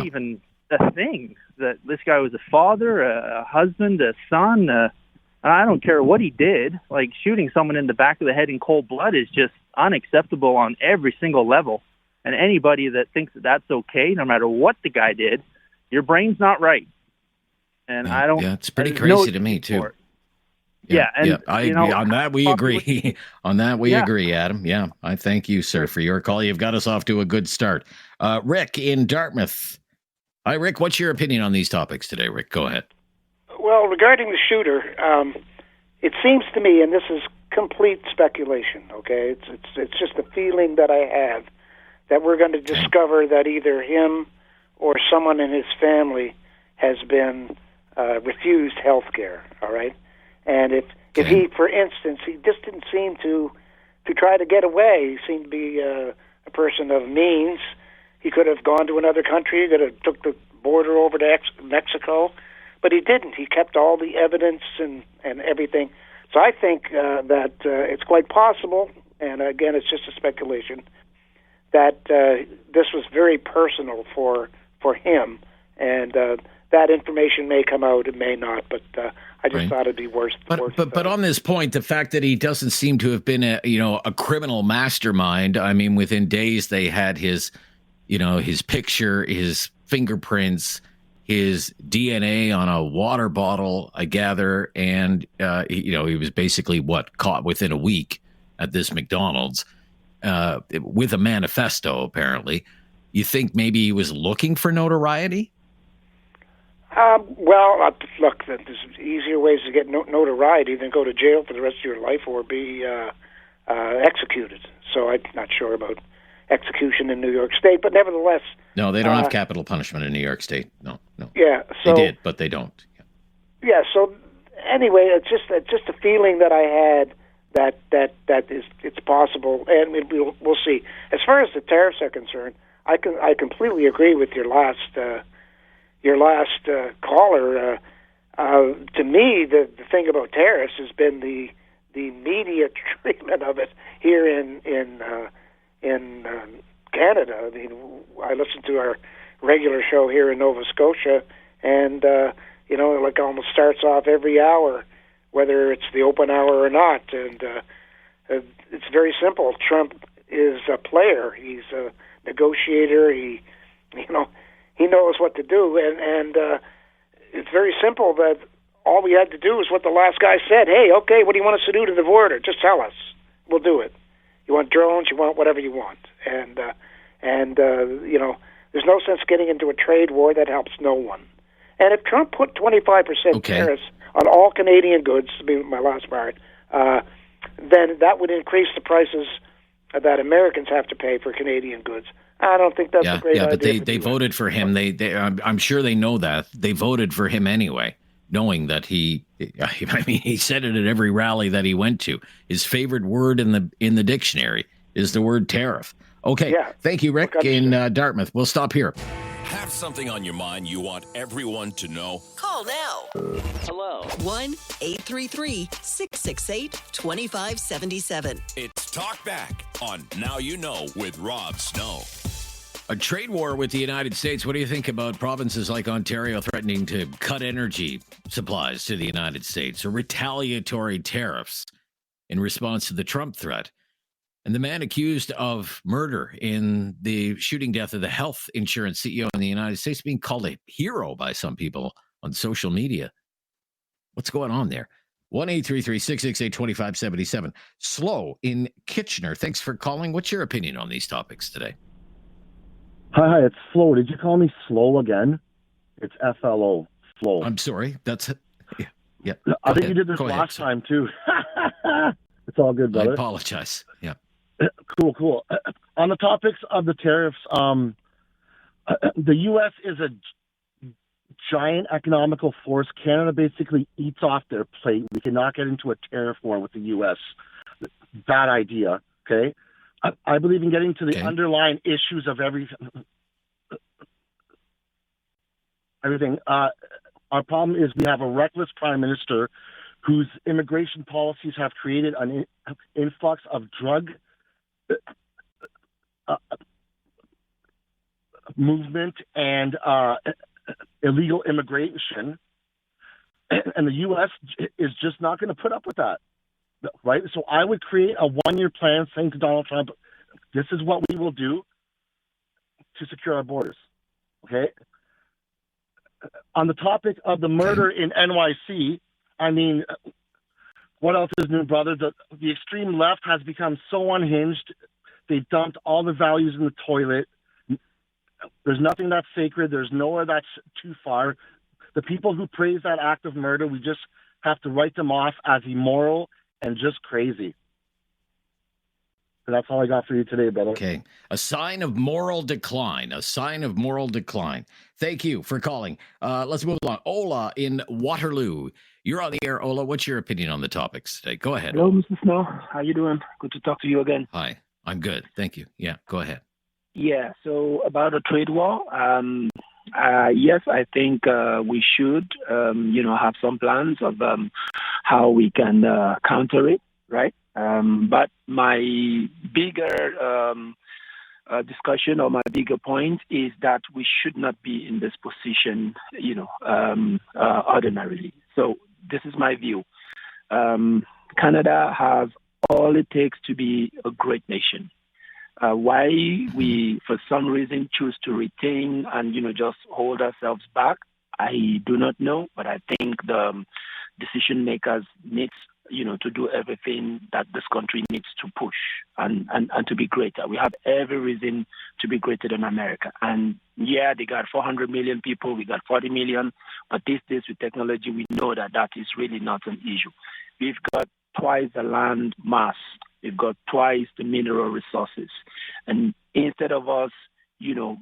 even a thing, that this guy was a father, a husband, a son, I don't care what he did. Like, shooting someone in the back of the head in cold blood is just unacceptable on every single level. And anybody that thinks that that's okay, no matter what the guy did, your brain's not right. And I don't. Yeah, it's pretty crazy to me too. On that we agree. On that we agree, Adam. Yeah, I thank you, sir, for your call. You've got us off to a good start. Rick in Dartmouth. Hi, Rick. What's your opinion on these topics today, Rick? Go ahead. Well, regarding the shooter, it seems to me, and this is complete speculation, okay? It's just a feeling that I have that we're going to discover that either him or someone in his family has been refused health care, all right? And if he, for instance, he just didn't seem to try to get away. He seemed to be a person of means. He could have gone to another country. He could have took the border over to Mexico. But he didn't. He kept all the evidence and everything. So I think that it's quite possible, and again, it's just a speculation, that this was very personal for him, and that information may come out, it may not, but I just thought it'd be worth. But on this point, the fact that he doesn't seem to have been a criminal mastermind. I mean, within days they had his picture, his fingerprints, his DNA on a water bottle, I gather, and he was basically caught within a week at this McDonald's with a manifesto. Apparently, you think maybe he was looking for notoriety? Look, there's easier ways to get notoriety than go to jail for the rest of your life or be executed. So I'm not sure about execution in New York State, but nevertheless. No, they don't have capital punishment in New York State. No. Yeah, so they did, but they don't. Yeah. So anyway, it's just a feeling that I had that it's possible, and we'll see. As far as the tariffs are concerned, I completely agree with your last caller. To me, the thing about tariffs has been the media treatment of it here in Canada. I mean, I listen to our regular show here in Nova Scotia, and it almost starts off every hour, whether it's the open hour or not. And it's very simple. Trump is a player. He's a negotiator. He knows what to do, and it's very simple. That all we had to do is what the last guy said. Hey, okay, what do you want us to do to the border? Just tell us. We'll do it. You want drones? You want whatever you want. And there's no sense getting into a trade war that helps no one. And if Trump put 25% tariffs on all Canadian goods, to be my last part, then that would increase the prices that Americans have to pay for Canadian goods. I don't think that's a great idea. Yeah, but they voted for him. I'm sure they know that. They voted for him anyway, knowing that he said it at every rally that he went to. His favorite word in the dictionary is the word tariff. Okay, thank you, Rick, in Dartmouth. We'll stop here. Have something on your mind you want everyone to know? Call now. Hello. 1-833-668-2577. It's Talkback on Now You Know with Rob Snow. A trade war with the United States. What do you think about provinces like Ontario threatening to cut energy supplies to the United States, or retaliatory tariffs in response to the Trump threat? And the man accused of murder in the shooting death of the health insurance CEO in the United States being called a hero by some people on social media. What's going on there? 1-833-668-2577. Slow in Kitchener. Thanks for calling. What's your opinion on these topics today? Hi, it's Flo. Did you call me slow again? It's FLO, Flo. I'm sorry. That's yeah. I think you did this last time too. It's all good, brother. I apologize. Yeah. Cool. On the topics of the tariffs, the U.S. is a giant economical force. Canada basically eats off their plate. We cannot get into a tariff war with the U.S. Bad idea, okay? I believe in getting to the underlying issues of everything. Our problem is we have a reckless prime minister whose immigration policies have created an influx of drug movement and illegal immigration, and the U.S. is just not going to put up with that, right? So I would create a one-year plan saying to Donald Trump, this is what we will do to secure our borders, okay? On the topic of the murder in NYC, I mean, what else is new, brother? The extreme left has become so unhinged. They've dumped all the values in the toilet. There's nothing that's sacred. There's nowhere that's too far. The people who praise that act of murder, we just have to write them off as immoral and just crazy. So that's all I got for you today, brother. Okay. A sign of moral decline. Thank you for calling. Let's move along. Ola in Waterloo. You're on the air, Ola. What's your opinion on the topics today? Go ahead. Hello, Mr. Snow. How you doing? Good to talk to you again. Hi. I'm good. Thank you. Yeah, go ahead. Yeah, so about a trade war, yes, I think we should, have some plans of how we can counter it, right? But my bigger discussion or my bigger point is that we should not be in this position, ordinarily. So this is my view. Canada has all it takes to be a great nation. Why we, for some reason, choose to retain and, just hold ourselves back, I do not know. But I think the decision makers needs, to do everything that this country needs to push and to be greater. We have every reason to be greater than America. And yeah, they got 400 million people, we got 40 million. But these days with technology, we know that is really not an issue. We've got twice the land mass. We've got twice the mineral resources. And instead of us,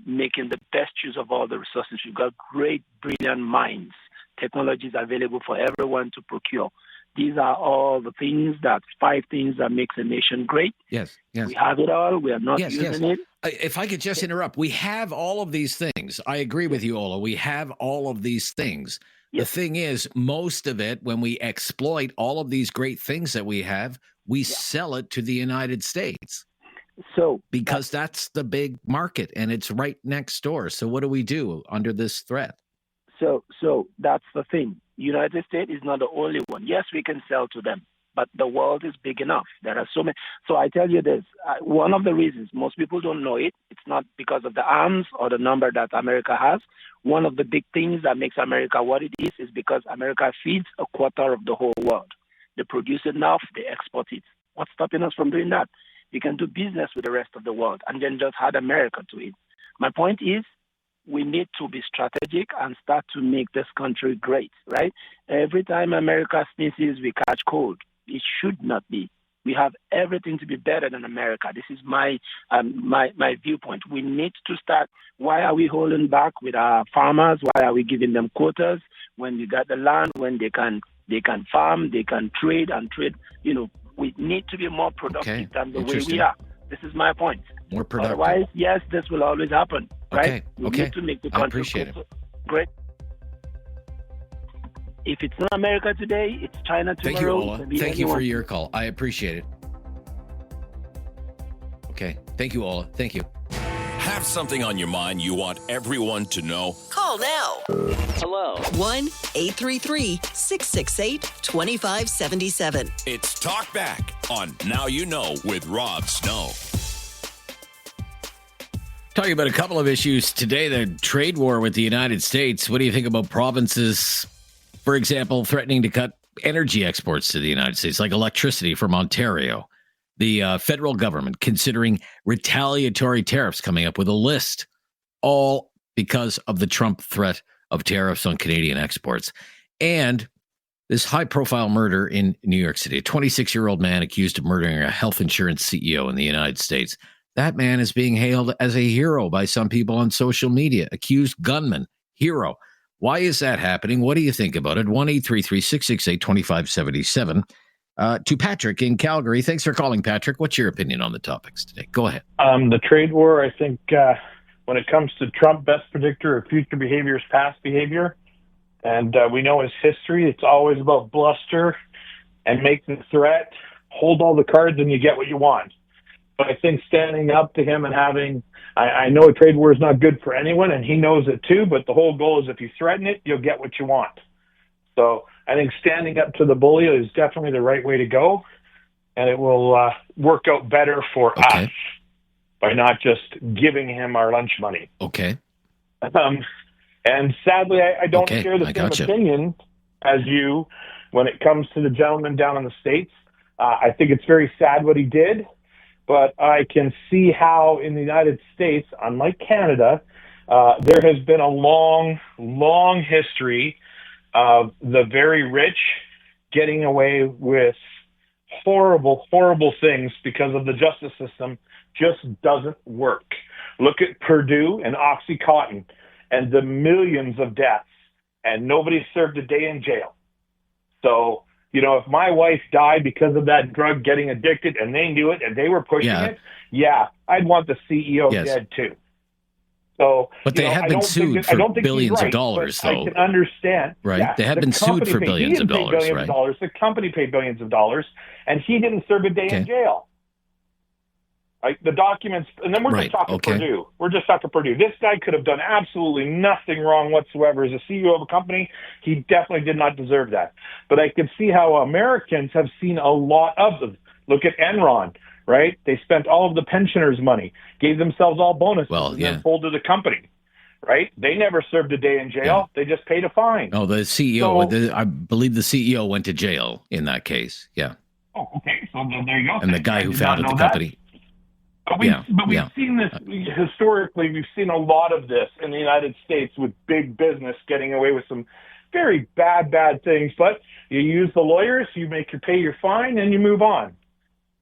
making the best use of all the resources, we've got great, brilliant minds. Technology is available for everyone to procure. These are all the things, 5 things that makes a nation great. Yes. We have it all. We are not using it. If I could just interrupt, we have all of these things. I agree with you, Ola. We have all of these things. The thing is, most of it, when we exploit all of these great things that we have, we sell it to the United States. Because that's the big market and it's right next door. So what do we do under this threat? So that's the thing. United States is not the only one. Yes, we can sell to them, but the world is big enough. There are so many. So I tell you this, one of the reasons most people don't know it's not because of the arms or the number that America has. One of the big things that makes America what it is because America feeds a quarter of the whole world. They produce enough, they export it. What's stopping us from doing that? We can do business with the rest of the world and then just add America to it. My point is, we need to be strategic and start to make this country great, right? Every time America sneezes, we catch cold. It should not be. We have everything to be better than America. This is my viewpoint. We need to start. Why are we holding back with our farmers? Why are we giving them quotas when we got the land, when they can farm, they can trade and trade? We need to be more productive than the way we are. This is my point. More productive. Otherwise, yes, this will always happen. Right? We Okay. need to make the country appreciate it. Great. If it's not America today, it's China tomorrow. Thank you, Ola. Thank you for anyone. your call. I appreciate it. Okay. Thank you, Ola. Thank you. Have something on your mind you want everyone to know? Call now. Hello. 1-833-668-2577. It's Talkback on Now You Know with Rob Snow. Talking about a couple of issues today, the trade war with the United States. What do you think about provinces, for example, threatening to cut energy exports to the United States, like electricity from Ontario? The federal government considering retaliatory tariffs, coming up with a list, all because of the Trump threat of tariffs on Canadian exports. And this high-profile murder in New York City, a 26-year-old man accused of murdering a health insurance CEO in the United States. That man is being hailed as a hero by some people on social media. Accused gunman, hero. Why is that happening? What do you think about it? 1-833-668-2577. To Patrick in Calgary. Thanks for calling, Patrick. What's your opinion on the topics today? Go ahead. The trade war, I think, when it comes to Trump, best predictor of future behavior is past behavior. And we know his history. It's always about bluster and make the threat, hold all the cards, and you get what you want. But I think standing up to him and having, I know a trade war is not good for anyone, and he knows it too, but the whole goal is if you threaten it, you'll get what you want. So I think standing up to the bully is definitely the right way to go, and it will work out better for us by not just giving him our lunch money. Okay. And sadly, I don't share the same opinion as you when it comes to the gentleman down in the States. I think it's very sad what he did, but I can see how in the United States, unlike Canada, there has been a long, long history of the very rich getting away with horrible, horrible things because of the justice system just doesn't work. Look at Purdue and OxyContin and the millions of deaths, and nobody served a day in jail. So, if my wife died because of that drug getting addicted and they knew it and they were pushing it, I'd want the CEO dead too. So, but they have been sued for billions of dollars, though. I can understand. Right. Yeah, they have been sued for billions of dollars, right? The company paid billions of dollars, and he didn't serve a day in jail. Right? The documents, and then we're just talking Purdue. We're just talking Purdue. This guy could have done absolutely nothing wrong whatsoever. As a CEO of a company, he definitely did not deserve that. But I can see how Americans have seen a lot of them. Look at Enron, right? They spent all of the pensioners' money, gave themselves all bonuses, and then folded the company. Right? They never served a day in jail. They just paid a fine. Oh, the CEO, I believe the CEO went to jail in that case. Yeah. Oh, okay. So there you go. And the guy who founded the company. But we've seen this historically. We've seen a lot of this in the United States with big business getting away with some very bad things. But you use the lawyers, you pay your fine, and you move on.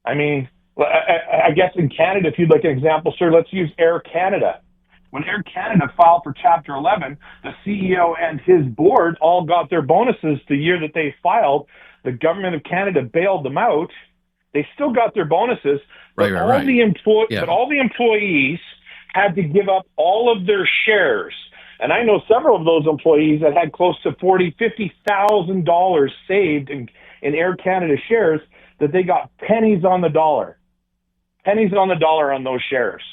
I mean, I guess in Canada, if you'd like an example, sir, let's use Air Canada. When Air Canada filed for Chapter 11, the CEO and his board all got their bonuses the year that they filed. The government of Canada bailed them out. They still got their bonuses, but all the employees had to give up all of their shares. And I know several of those employees that had close to $50,000 saved in Air Canada shares that they got pennies on the dollar on those shares.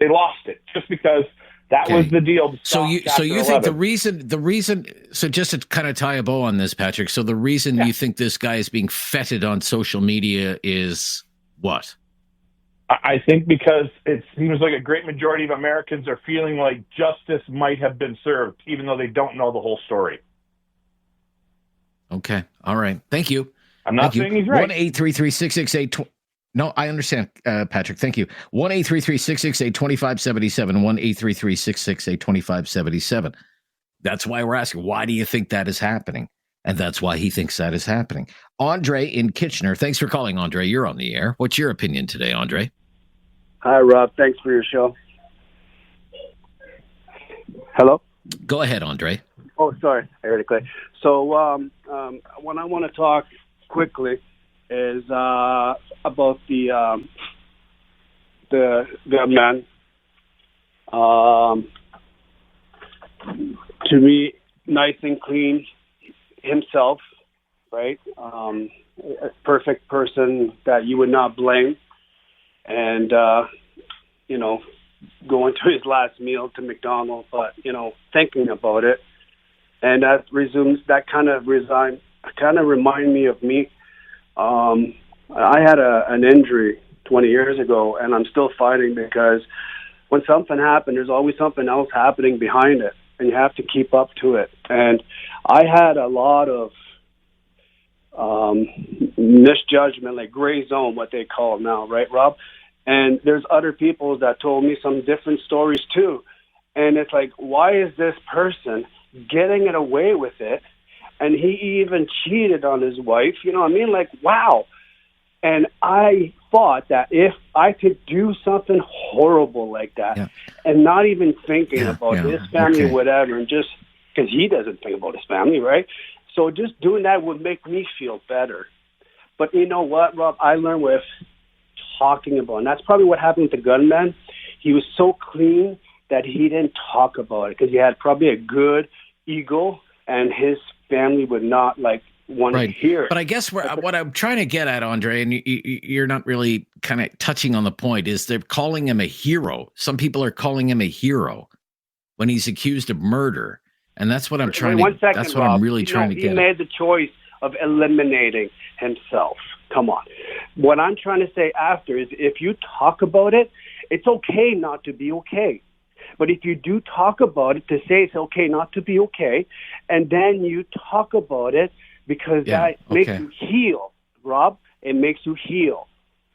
They lost it just because that was the deal. So you think the reason, so just to kind of tie a bow on this, Patrick, so the reason you think this guy is being feted on social media is what? I think because it seems like a great majority of Americans are feeling like justice might have been served, even though they don't know the whole story. Okay. All right. Thank you. I'm not saying he's right. 1-833-668-20. No, I understand, Patrick. Thank you. 1-833-668-2577. 1-833-668-2577. That's why we're asking, why do you think that is happening? And that's why he thinks that is happening. Andre in Kitchener. Thanks for calling, Andre. You're on the air. What's your opinion today, Andre? Hi, Rob. Thanks for your show. Hello? Go ahead, Andre. Oh, sorry. I heard it clear. So what I want to talk quickly is about the man. To me, nice and clean himself, right? A perfect person that you would not blame, and going to his last meal to McDonald's, but thinking about it, and that kind of remind me of me. I had an injury 20 years ago, and I'm still fighting because when something happened, there's always something else happening behind it, and you have to keep up to it. And I had a lot of misjudgment, like gray zone, what they call it now, right, Rob? And there's other people that told me some different stories too. And it's like, why is this person getting it away with it? And he even cheated on his wife. You know what I mean? Like, wow. And I thought that if I could do something horrible like that and not even thinking about his family or whatever, and just because he doesn't think about his family, right? So just doing that would make me feel better. But you know what, Rob? I learned with talking about, and that's probably what happened with the gunman. He was so clean that he didn't talk about it because he had probably a good ego, and his family would not want to hear it. But I guess what I'm trying to get at, Andre, and you're not really kind of touching on the point, is they're calling him a hero. Some people are calling him a hero when he's accused of murder. And that's what I'm trying One second, that's what Rob. I'm really trying to get at. He made the choice of eliminating himself. Come on. What I'm trying to say after is if you talk about it, it's okay not to be okay. But if you do talk about it, to say it's okay not to be okay, and then you talk about it because that makes you heal, Rob. It makes you heal.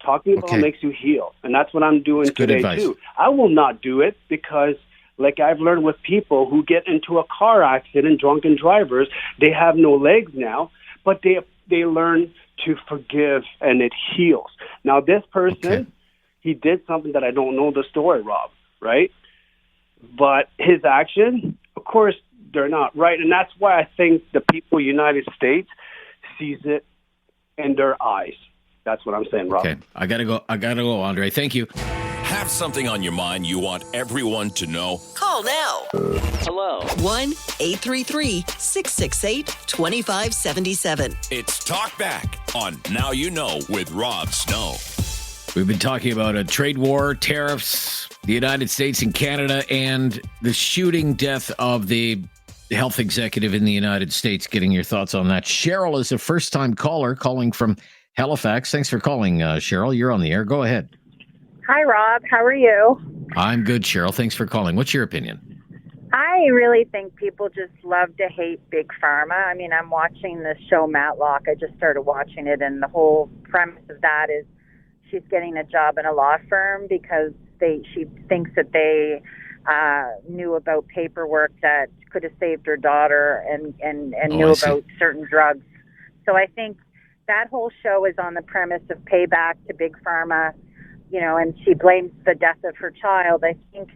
Talking about it makes you heal. And that's what I'm doing today, too. I will not do it because, like I've learned with people who get into a car accident, drunken drivers, they have no legs now, but they learn to forgive, and it heals. Now, this person, he did something that I don't know the story, Rob, right? But his action, of course, they're not right. And that's why I think the people of the United States sees it in their eyes. That's what I'm saying, Rob. Okay. I gotta go, Andre. Thank you. Have something on your mind you want everyone to know? Call now. Hello. 1-833-668-2577. It's Talkback on Now You Know with Rob Snow. We've been talking about a trade war, tariffs, the United States and Canada, and the shooting death of the health executive in the United States. Getting your thoughts on that. Cheryl is a first-time caller calling from Halifax. Thanks for calling, Cheryl. You're on the air. Go ahead. Hi, Rob. How are you? I'm good, Cheryl. Thanks for calling. What's your opinion? I really think people just love to hate Big Pharma. I mean, I'm watching this show, Matlock. I just started watching it, and the whole premise of that is she's getting a job in a law firm because she thinks that they knew about paperwork that could have saved her daughter and knew about certain drugs. So I think that whole show is on the premise of payback to Big Pharma, and she blames the death of her child. I think,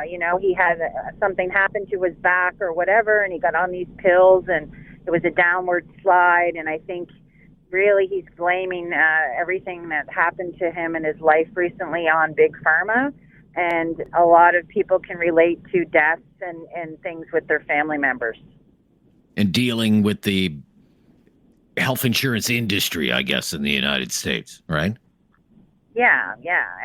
he had something happen to his back or whatever, and he got on these pills, and it was a downward slide, and I think really he's blaming everything that happened to him in his life recently on Big Pharma, and a lot of people can relate to deaths and things with their family members. And dealing with the health insurance industry, I guess, in the United States, right? Yeah.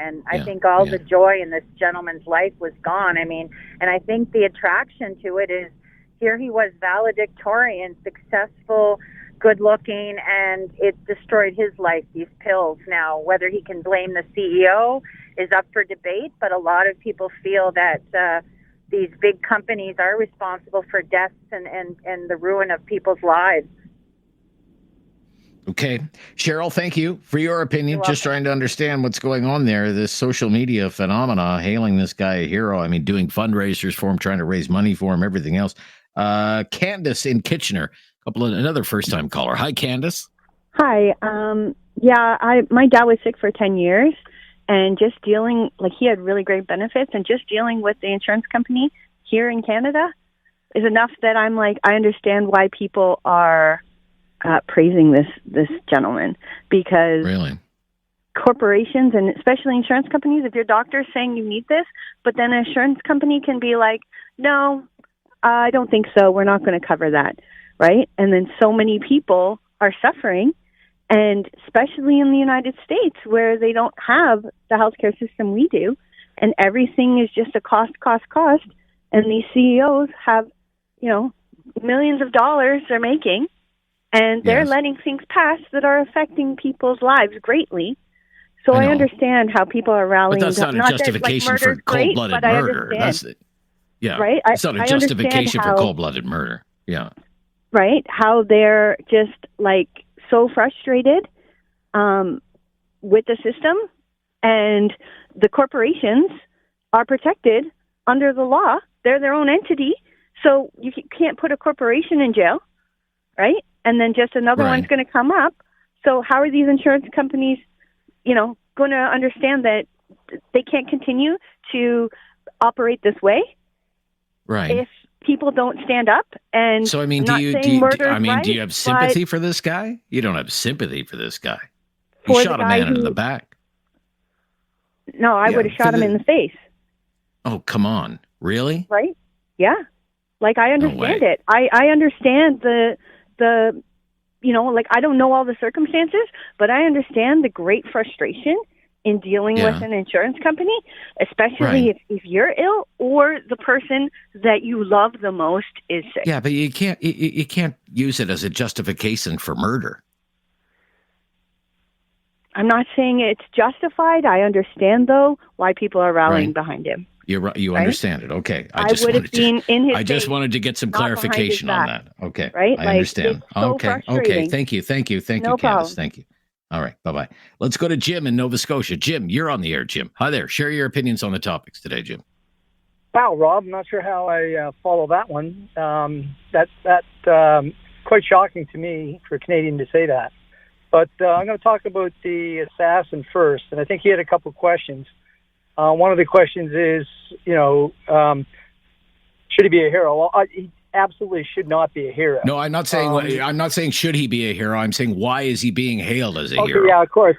And I think all the joy in this gentleman's life was gone. I mean, and I think the attraction to it is here he was valedictorian, successful, good looking, and it destroyed his life, these pills. Now, whether he can blame the CEO is up for debate, but a lot of people feel that these big companies are responsible for deaths and the ruin of people's lives. Okay. Cheryl, thank you for your opinion. Just trying to understand what's going on there. This social media phenomena, hailing this guy a hero. I mean, doing fundraisers for him, trying to raise money for him, everything else. Candace in Kitchener, another first-time caller. Hi, Candace. Hi. My dad was sick for 10 years, and just dealing, he had really great benefits, and just dealing with the insurance company here in Canada is enough that I'm like, I understand why people are praising this gentleman, because corporations and especially insurance companies, if your doctor is saying you need this, but then an insurance company can be like, no, I don't think so. We're not going to cover that. Right. And then so many people are suffering, and especially in the United States where they don't have the healthcare system we do, and everything is just a cost. And these CEOs have, millions of dollars they're making, and they're letting things pass that are affecting people's lives greatly. So I understand how people are rallying. But that's not a justification for cold-blooded murder. That's right. It's not a justification for cold-blooded murder. Yeah. Right. How they're just like so frustrated with the system, and the corporations are protected under the law. They're their own entity, so you can't put a corporation in jail, right? And then just another one's going to come up. So how are these insurance companies, going to understand that they can't continue to operate this way? Right. If people don't stand up and so, I mean, do you have sympathy for this guy? You don't have sympathy for this guy. He shot a man in the back. No, I would have shot him in the face. Oh, come on. Really? Right? Yeah. Like, I understand it. I understand the I don't know all the circumstances, but I understand the great frustration in dealing with an insurance company, especially if you're ill or the person that you love the most is sick. Yeah, but you can't use it as a justification for murder. I'm not saying it's justified. I understand, though, why people are rallying behind him. You understand it. Okay. I would have been in his I just wanted to get some clarification on that. Okay. Right? I understand. It's so Okay. Thank you, no Candace. problem. Thank you. All right. Bye-bye. Let's go to Jim in Nova Scotia. Jim, you're on the air, Jim. Hi there. Share your opinions on the topics today, Jim. Wow, Rob, I'm not sure how I follow that one. That's quite shocking to me for a Canadian to say that. But I'm going to talk about the assassin first, and I think he had a couple of questions. One of the questions is, should he be a hero? Well, he absolutely should not be a hero. No, I'm not saying should he be a hero. I'm saying why is he being hailed as a hero? Yeah, of course,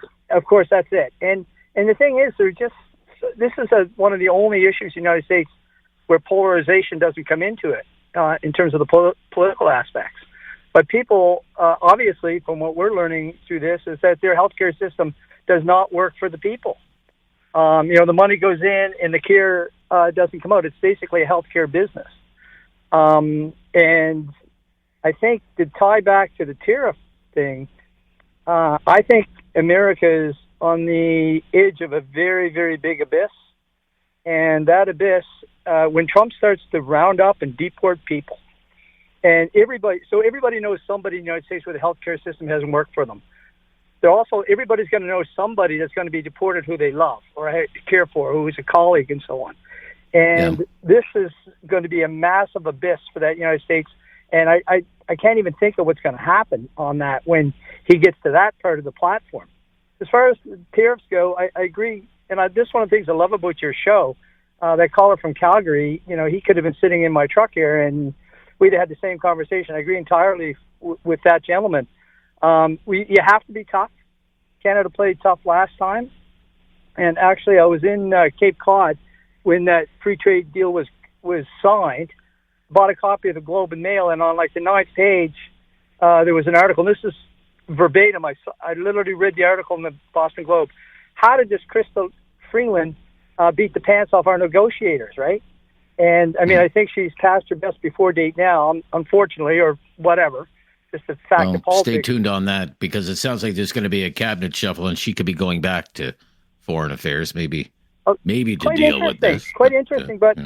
that's it. And the thing is, this is one of the only issues in the United States where polarization doesn't come into it in terms of the political aspects. But people, obviously, from what we're learning through this, is that their healthcare system does not work for the people. The money goes in and the care doesn't come out. It's basically a healthcare business. And I think to tie back to the tariff thing, I think America is on the edge of a very, very big abyss. And that abyss, when Trump starts to round up and deport people, and everybody knows somebody in the United States where the healthcare system hasn't worked for them. Everybody's going to know somebody that's going to be deported who they love or care for, who is a colleague and so on. And this is going to be a massive abyss for that United States. And I can't even think of what's going to happen on that when he gets to that part of the platform. As far as the tariffs go, I agree. And this is one of the things I love about your show. That caller from Calgary, he could have been sitting in my truck here and we'd have had the same conversation. I agree entirely with that gentleman. You have to be tough. Canada played tough last time. And actually, I was in Cape Cod when that free trade deal was signed, bought a copy of the Globe and Mail, and on like the 9th page, there was an article. And this is verbatim. I literally read the article in the Boston Globe. How did this Crystal Freeland beat the pants off our negotiators, right? And, I mean, I think she's past her best before date now, unfortunately, or whatever. Just the fact of politics. Stay tuned on that, because it sounds like there's going to be a cabinet shuffle, and she could be going back to foreign affairs, maybe to deal with this. Quite interesting, but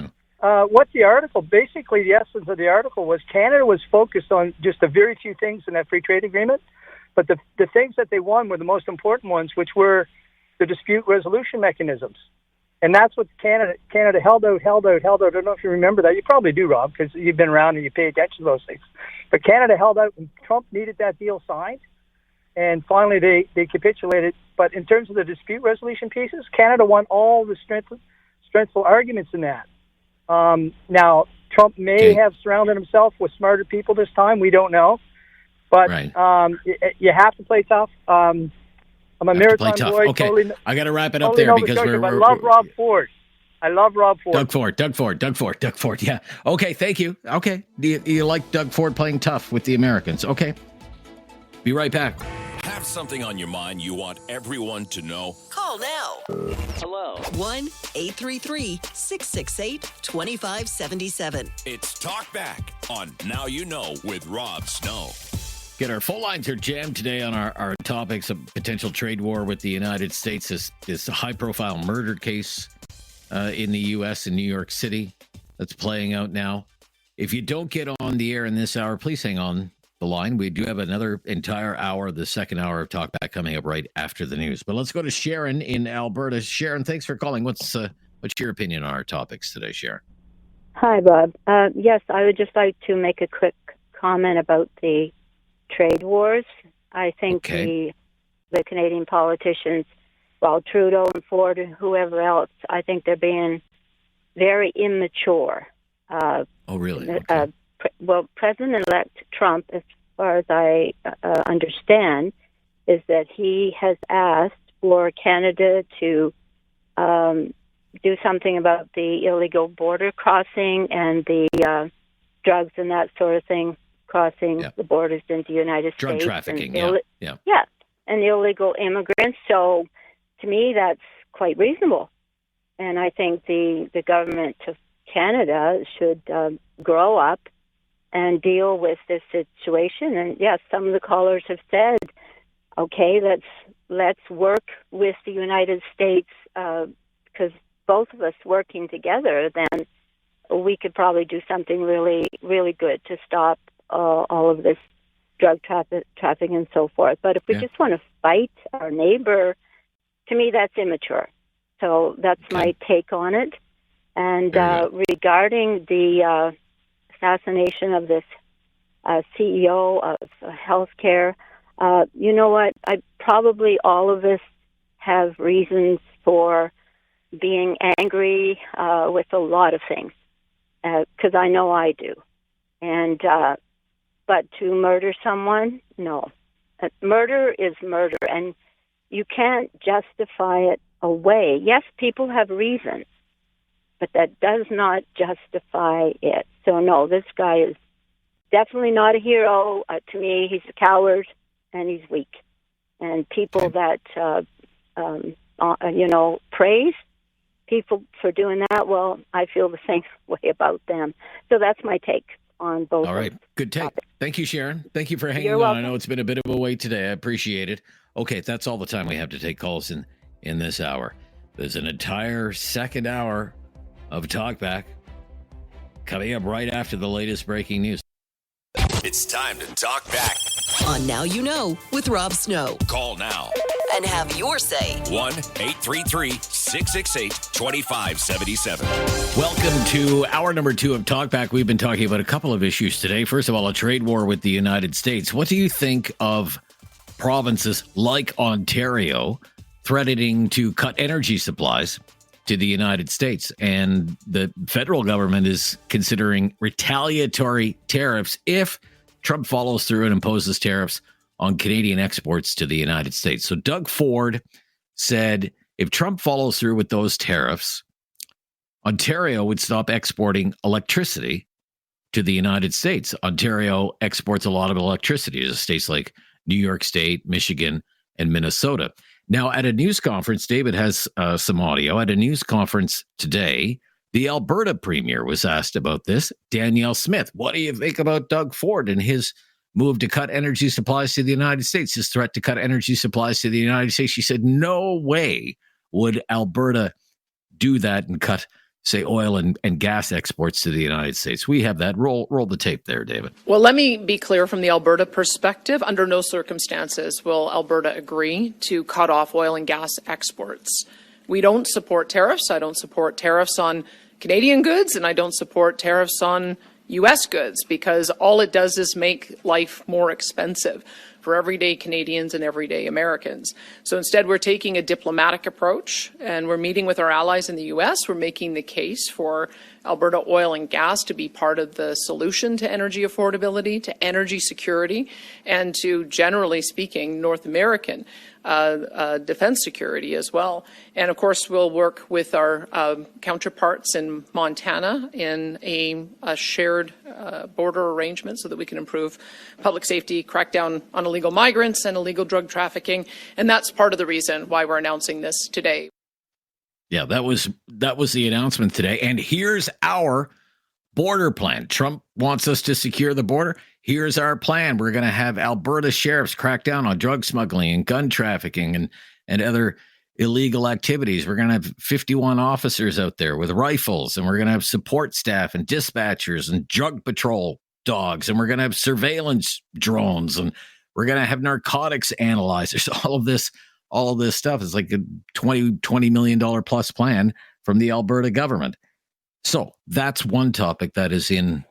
what the article, basically the essence of the article was Canada was focused on just a very few things in that free trade agreement, but the things that they won were the most important ones, which were the dispute resolution mechanisms. And that's what Canada held out. I don't know if you remember that. You probably do, Rob, because you've been around and you pay attention to those things. But Canada held out, and Trump needed that deal signed. And finally, they capitulated. But in terms of the dispute resolution pieces, Canada won all the strengthful arguments in that. Now, Trump may have surrounded himself with smarter people this time. We don't know. But you have to play tough. I'm a maritime boy. Okay, totally, I got to wrap it up there because I love Rob Ford. I love Rob Ford. Doug Ford. Yeah. Okay, thank you. Okay. Do you like Doug Ford playing tough with the Americans? Okay. Be right back. Have something on your mind you want everyone to know? Call now. Hello. 1-833-668-2577. It's Talkback on Now You Know with Rob Snow. Get our phone lines are jammed today on our topics of potential trade war with the United States. This high-profile murder case in the U.S. in New York City that's playing out now. If you don't get on the air in this hour, please hang on the line. We do have another entire hour, the second hour of Talkback coming up right after the news. But let's go to Sharon in Alberta. Sharon, thanks for calling. What's your opinion on our topics today, Sharon? Hi, Bob. Yes, I would just like to make a quick comment about the trade wars. I think the Canadian politicians, well, Trudeau and Ford and whoever else, I think they're being very immature. Oh, really? Okay. Well, President-elect Trump, as far as I understand, is that he has asked for Canada to do something about the illegal border crossing and the drugs and that sort of thing crossing the borders into the United Drug States. trafficking, and and illegal immigrants. So to me, that's quite reasonable. And I think the government of Canada should grow up and deal with this situation. And yes, some of the callers have said, okay, let's work with the United States, because both of us working together, then we could probably do something really, really good to stop all of this drug trafficking and so forth. But if we just want to fight our neighbor, to me, that's immature. So that's my take on it. And regarding the assassination of this CEO of healthcare, you know what? Probably all of us have reasons for being angry with a lot of things, because I know I do. And but to murder someone, no. Murder is murder, and you can't justify it away. Yes, people have reasons, but that does not justify it. So no, this guy is definitely not a hero. To me, he's a coward and he's weak. And people that praise people for doing that, well, I feel the same way about them. So that's my take on both. All right, good take. Topics. Thank you, Sharon. Thank you for hanging You're on. welcome. I know it's been a bit of a wait today. I appreciate it. Okay, that's all the time we have to take calls in this hour. There's an entire second hour of Talkback coming up right after the latest breaking news. It's time to talk back. On Now You Know with Rob Snow. Call now. And have your say. 1-833-668-2577. Welcome to hour number 2 of Talkback. We've been talking about a couple of issues today. First of all, a trade war with the United States. What do you think of provinces like Ontario threatening to cut energy supplies to the United States? And the federal government is considering retaliatory tariffs if Trump follows through and imposes tariffs on Canadian exports to the United States. So Doug Ford said if Trump follows through with those tariffs, Ontario would stop exporting electricity to the United States. Ontario exports a lot of electricity to states like New York State, Michigan, and Minnesota. Now, at a news conference, David has some audio. At a news conference today, the Alberta Premier was asked about this. Danielle Smith, what do you think about Doug Ford and his move to cut energy supplies to the United States, his threat to cut energy supplies to the United States? She said, no way would Alberta do that and cut, say, oil and gas exports to the United States. We have that. Roll the tape there, David. Well, let me be clear from the Alberta perspective. Under no circumstances will Alberta agree to cut off oil and gas exports. We don't support tariffs. I don't support tariffs on Canadian goods, and I don't support tariffs on U.S. goods, because all it does is make life more expensive for everyday Canadians and everyday Americans. So instead, we're taking a diplomatic approach, and we're meeting with our allies in the U.S. We're making the case for Alberta oil and gas to be part of the solution to energy affordability, to energy security, and to, generally speaking, North American defense security as well. And of course, we'll work with our counterparts in Montana in a shared border arrangement so that we can improve public safety, crack down on illegal migrants and illegal drug trafficking. And that's part of the reason why we're announcing this today. Yeah, that was the announcement today. And here's our border plan. Trump wants us to secure the border. Here's our plan. We're going to have Alberta sheriffs crack down on drug smuggling and gun trafficking and other illegal activities. We're going to have 51 officers out there with rifles, and we're going to have support staff and dispatchers and drug patrol dogs, and we're going to have surveillance drones, and we're going to have narcotics analyzers. All of this stuff is like a $20 million plus plan from the Alberta government. So that's one topic that is in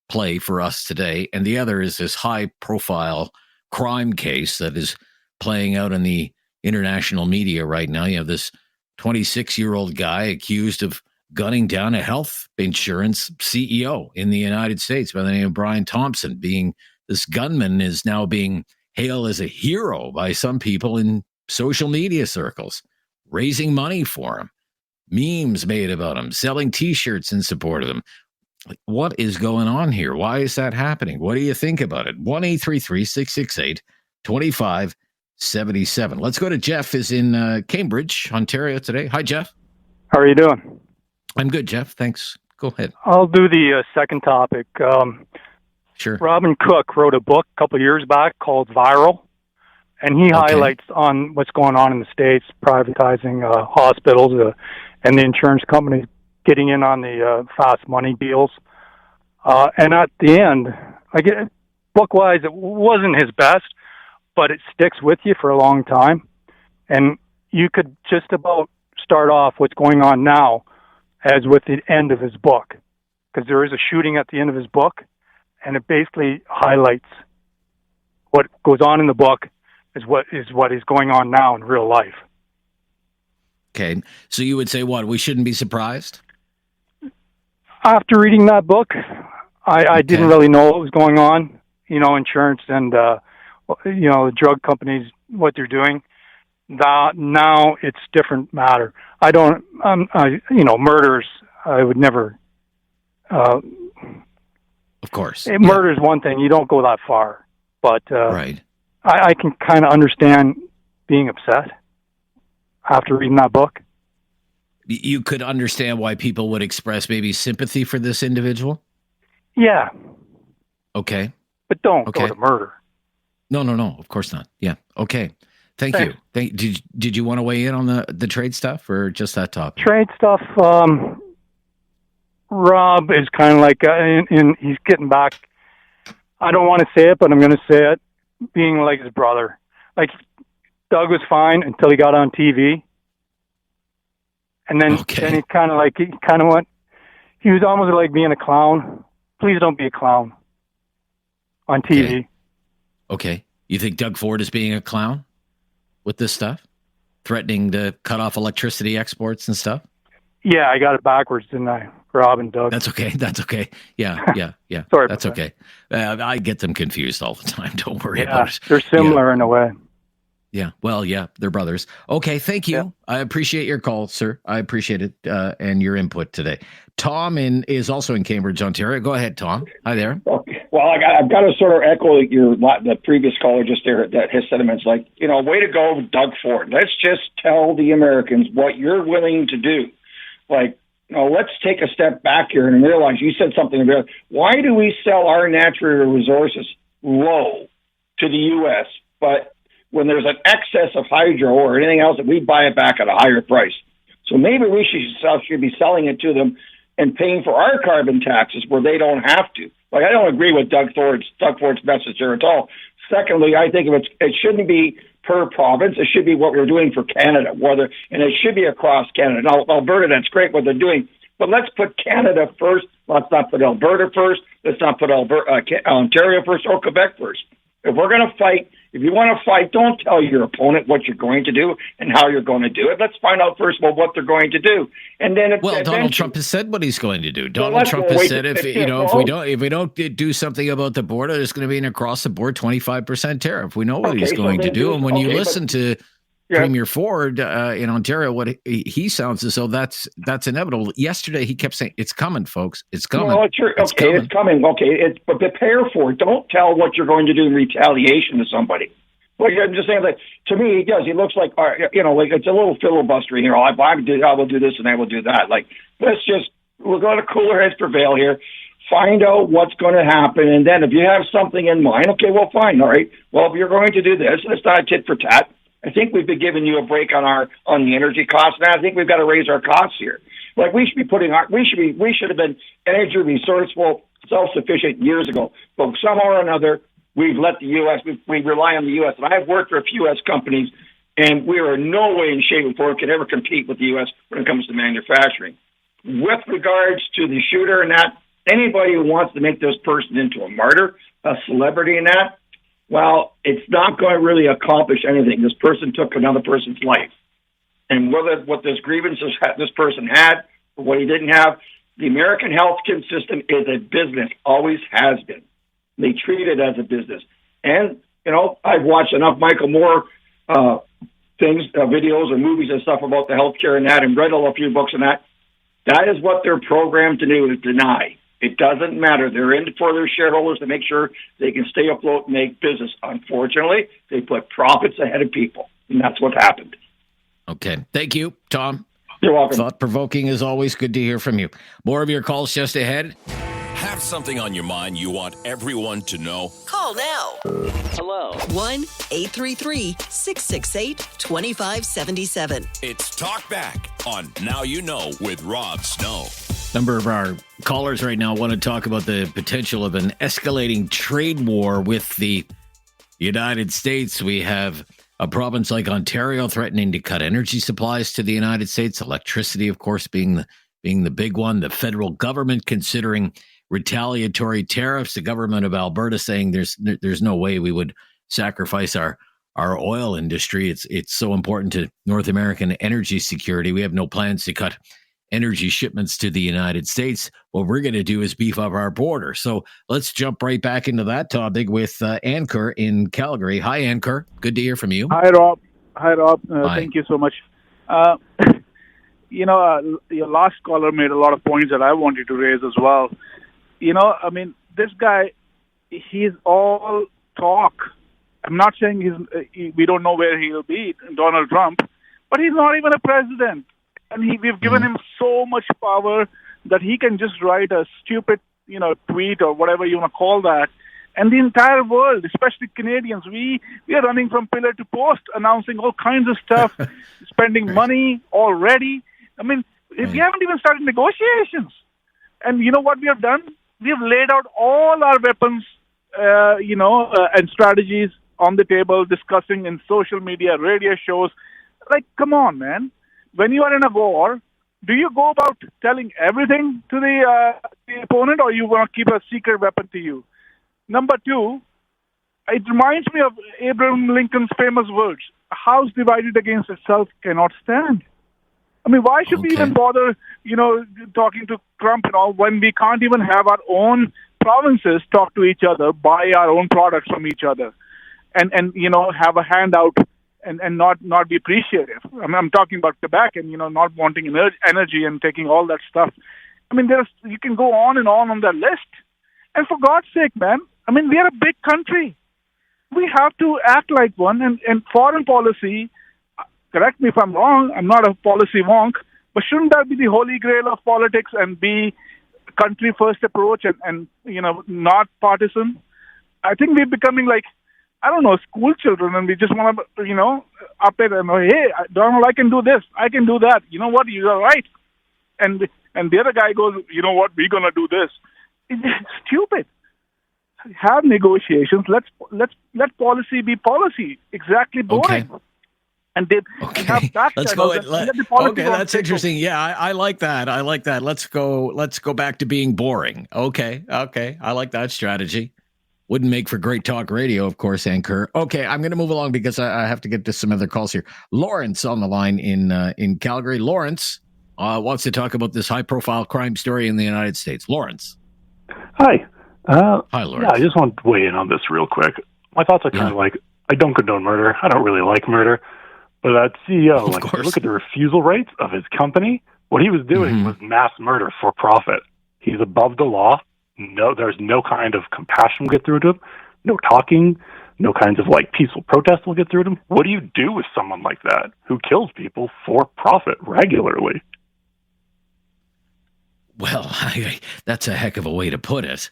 play for us today. And the other is this high profile crime case that is playing out in the international media right now. You have this 26-year-old guy accused of gunning down a health insurance CEO in the United States by the name of Brian Thompson. This gunman is now being hailed as a hero by some people in social media circles, raising money for him, memes made about him, selling T-shirts in support of him. What is going on here? Why is that happening? What do you think about it? 1-833-668-2577. Let's go to Jeff, is in Cambridge, Ontario today. Hi, Jeff. How are you doing? I'm good, Jeff. Thanks. Go ahead. I'll do the second topic. Sure. Robin Cook wrote a book a couple of years back called Viral, and he highlights on what's going on in the States, privatizing hospitals and the insurance companies getting in on the fast money deals. And at the end, book-wise, it wasn't his best, but it sticks with you for a long time. And you could just about start off what's going on now as with the end of his book, because there is a shooting at the end of his book, and it basically highlights what goes on in the book is what is going on now in real life. Okay. So you would say what? We shouldn't be surprised? After reading that book, I didn't really know what was going on, insurance and, the drug companies, what they're doing. Now it's different matter. Murders, I would never. Of course. Murder is one thing. You don't go that far. But right. I can kind of understand being upset after reading that book. You could understand why people would express maybe sympathy for this individual? Yeah. Okay. But don't go to murder. No, of course not. Yeah. Okay. Thank you. Did you want to weigh in on the trade stuff or just that topic? Trade stuff, Rob is kind of like, he's getting back. I don't want to say it, but I'm going to say it, being like his brother. Like, Doug was fine until he got on TV. And then he kind of went, he was almost like being a clown. Please don't be a clown on TV. Okay. You think Doug Ford is being a clown with this stuff? Threatening to cut off electricity exports and stuff? Yeah, I got it backwards, didn't I? Rob and Doug. That's okay. Yeah. Sorry. That's okay. I get them confused all the time. Don't worry about it. They're similar in a way. Yeah. Well, yeah, they're brothers. Okay. Thank you. Yeah. I appreciate your call, sir. I appreciate it and your input today. Tom is also in Cambridge, Ontario. Go ahead, Tom. Hi there. Okay. Well, I've got to sort of echo the previous caller just there, that his sentiments, like, way to go, Doug Ford. Let's just tell the Americans what you're willing to do. Like, let's take a step back here and realize, you said something about, why do we sell our natural resources low to the U.S., but when there's an excess of hydro or anything else, that we buy it back at a higher price? So maybe we should be selling it to them and paying for our carbon taxes where they don't have to. Like, I don't agree with Doug Ford's message here at all. Secondly, I think it shouldn't be per province. It should be what we're doing for Canada, and it should be across Canada. Now, Alberta, that's great what they're doing, but let's put Canada first. Let's not put Alberta first. Let's not put Ontario first or Quebec first. If we're going to fight, if you want to fight, don't tell your opponent what you're going to do and how you're going to do it. Let's find out first of all what they're going to do, and then. Donald Trump has said what he's going to do. Donald Trump has said if we don't do something about the border, there's going to be an across the board 25% tariff. We know what he's going to do, and when you listen to Premier Ford in Ontario, what he sounds as though that's inevitable. Yesterday, he kept saying, "It's coming, folks. It's coming." Well, it's coming. Okay, but prepare for it. Don't tell what you're going to do in retaliation to somebody. Well, I'm just saying that to me, he does. He looks like like it's a little filibuster here. I will do this and I will do that. Like, let's just we'll go to cooler heads prevail here. Find out what's going to happen, and then if you have something in mind, okay, well, fine, all right. Well, if you're going to do this, it's not a tit for tat. I think we've been giving you a break on the energy costs. Now I think we've got to raise our costs here. Like we should have been energy resourceful, self-sufficient years ago. But somehow or another, we've let the U.S. We rely on the U.S. And I've worked for a few U.S. companies, and we are in no way in shape or form can ever compete with the U.S. when it comes to manufacturing. With regards to the shooter and that, anybody who wants to make this person into a martyr, a celebrity in that, well, it's not going to really accomplish anything. This person took another person's life. And whether what this grievances this person had or what he didn't have, the American healthcare system is a business, always has been. They treat it as a business. And, I've watched enough Michael Moore videos and movies and stuff about the healthcare and that, and read a few books and that. That is what they're programmed to do, is deny. It doesn't matter. They're in for their shareholders to make sure they can stay afloat and make business. Unfortunately, they put profits ahead of people, and that's what happened. Okay. Thank you, Tom. You're welcome. Thought-provoking is always good to hear from you. More of your calls just ahead. Have something on your mind you want everyone to know? Call now. Hello. 1-833-668-2577. It's Talkback on Now You Know with Rob Snow. Number of our callers right now want to talk about the potential of an escalating trade war with the United States. We have a province like Ontario threatening to cut energy supplies to the United States, electricity, of course, being the big one. The federal government considering retaliatory tariffs. The government of Alberta saying there's no way we would sacrifice our oil industry. It's so important to North American energy security. We have no plans to cut energy shipments to the United States. What we're going to do is beef up our border. So let's jump right back into that topic with Ankur in Calgary. Hi, Ankur. Good to hear from you. Hi, Rob. Hi. Thank you so much. Your last caller made a lot of points that I wanted to raise as well. This guy, he's all talk. I'm not saying we don't know where he'll be, Donald Trump, but he's not even a president. And we've given him so much power that he can just write a stupid, tweet or whatever you want to call that. And the entire world, especially Canadians, we are running from pillar to post, announcing all kinds of stuff, spending money already. We haven't even started negotiations. And you know what we have done? We have laid out all our weapons, and strategies on the table, discussing in social media, radio shows. Like, come on, man. When you are in a war, do you go about telling everything to the opponent, or you want to keep a secret weapon to you? Number two, it reminds me of Abraham Lincoln's famous words, "A house divided against itself cannot stand." Why should we even bother, talking to Trump and all, when we can't even have our own provinces talk to each other, buy our own products from each other, and have a handout and not be appreciative. I'm talking about Quebec and, not wanting energy and taking all that stuff. You can go on and on that list. And for God's sake, man, we are a big country. We have to act like one. And foreign policy, correct me if I'm wrong, I'm not a policy wonk, but shouldn't that be the holy grail of politics and be country first approach and not partisan? I think we're becoming like, school children, and we just want to, up it and, hey, Donald, I can do this, I can do that. You know what? You're right. And the other guy goes, you know what? We're going to do this. It's stupid. Have negotiations. Let policy be policy. Exactly boring. Okay. And they have back. Let's go. Okay, that's interesting. Yeah, I like that. Let's go back to being boring. Okay. I like that strategy. Wouldn't make for great talk radio, of course, Ankur. Okay, I'm going to move along because I have to get to some other calls here. Lawrence on the line in Calgary. Lawrence wants to talk about this high-profile crime story in the United States. Lawrence. Hi. Hi, Lawrence. Yeah, I just want to weigh in on this real quick. My thoughts are kind of like, I don't condone murder. I don't really like murder. But that CEO, look at the refusal rates of his company. What he was doing was mass murder for profit. He's above the law. No, there's no kind of compassion will get through to him. No talking, no kinds of peaceful protest will get through to him. What do you do with someone like that who kills people for profit regularly? Well, that's a heck of a way to put it.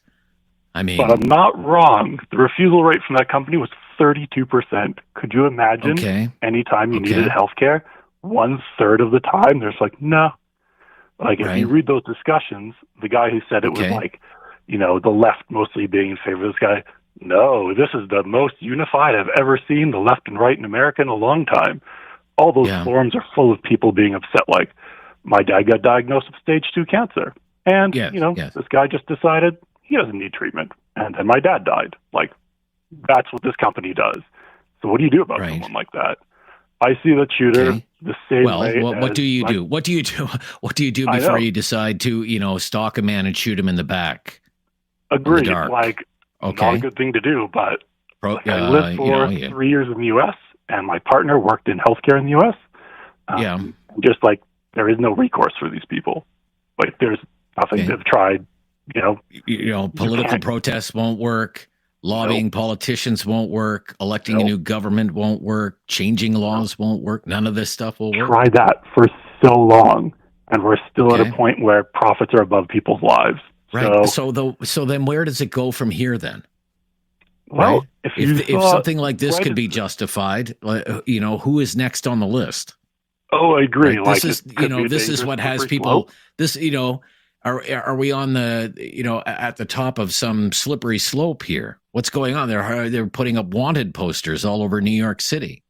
I mean, but I'm not wrong. The refusal rate from that company was 32%. Could you imagine anytime you needed health care, 1/3 of the time, there's like, no. Like, if you read those discussions, the guy who said it was like, the left mostly being in favor of this guy, no, this is the most unified I've ever seen the left and right in America in a long time. All those forums are full of people being upset, like, my dad got diagnosed with stage 2 cancer. And, this guy just decided he doesn't need treatment. And then my dad died. Like, that's what this company does. So what do you do about someone like that? I see the shooter the same way. Well, what do you do? What do you do? What do you do before you decide to, stalk a man and shoot him in the back? Agreed. Like, not a good thing to do, but I lived for 3 years in the U.S., and my partner worked in healthcare in the U.S. Just like, there is no recourse for these people. Like, there's nothing they've tried, political protests won't work. Lobbying politicians won't work. Electing a new government won't work. Changing laws won't work. None of this stuff will work. Tried that for so long, and we're still at a point where profits are above people's lives. Right. So then where does it go from here then? Well, right? If something like this could be justified, who is next on the list? Oh, I agree. Right? Like, this is what has people. Are we on the at the top of some slippery slope here? What's going on? They're putting up wanted posters all over New York City.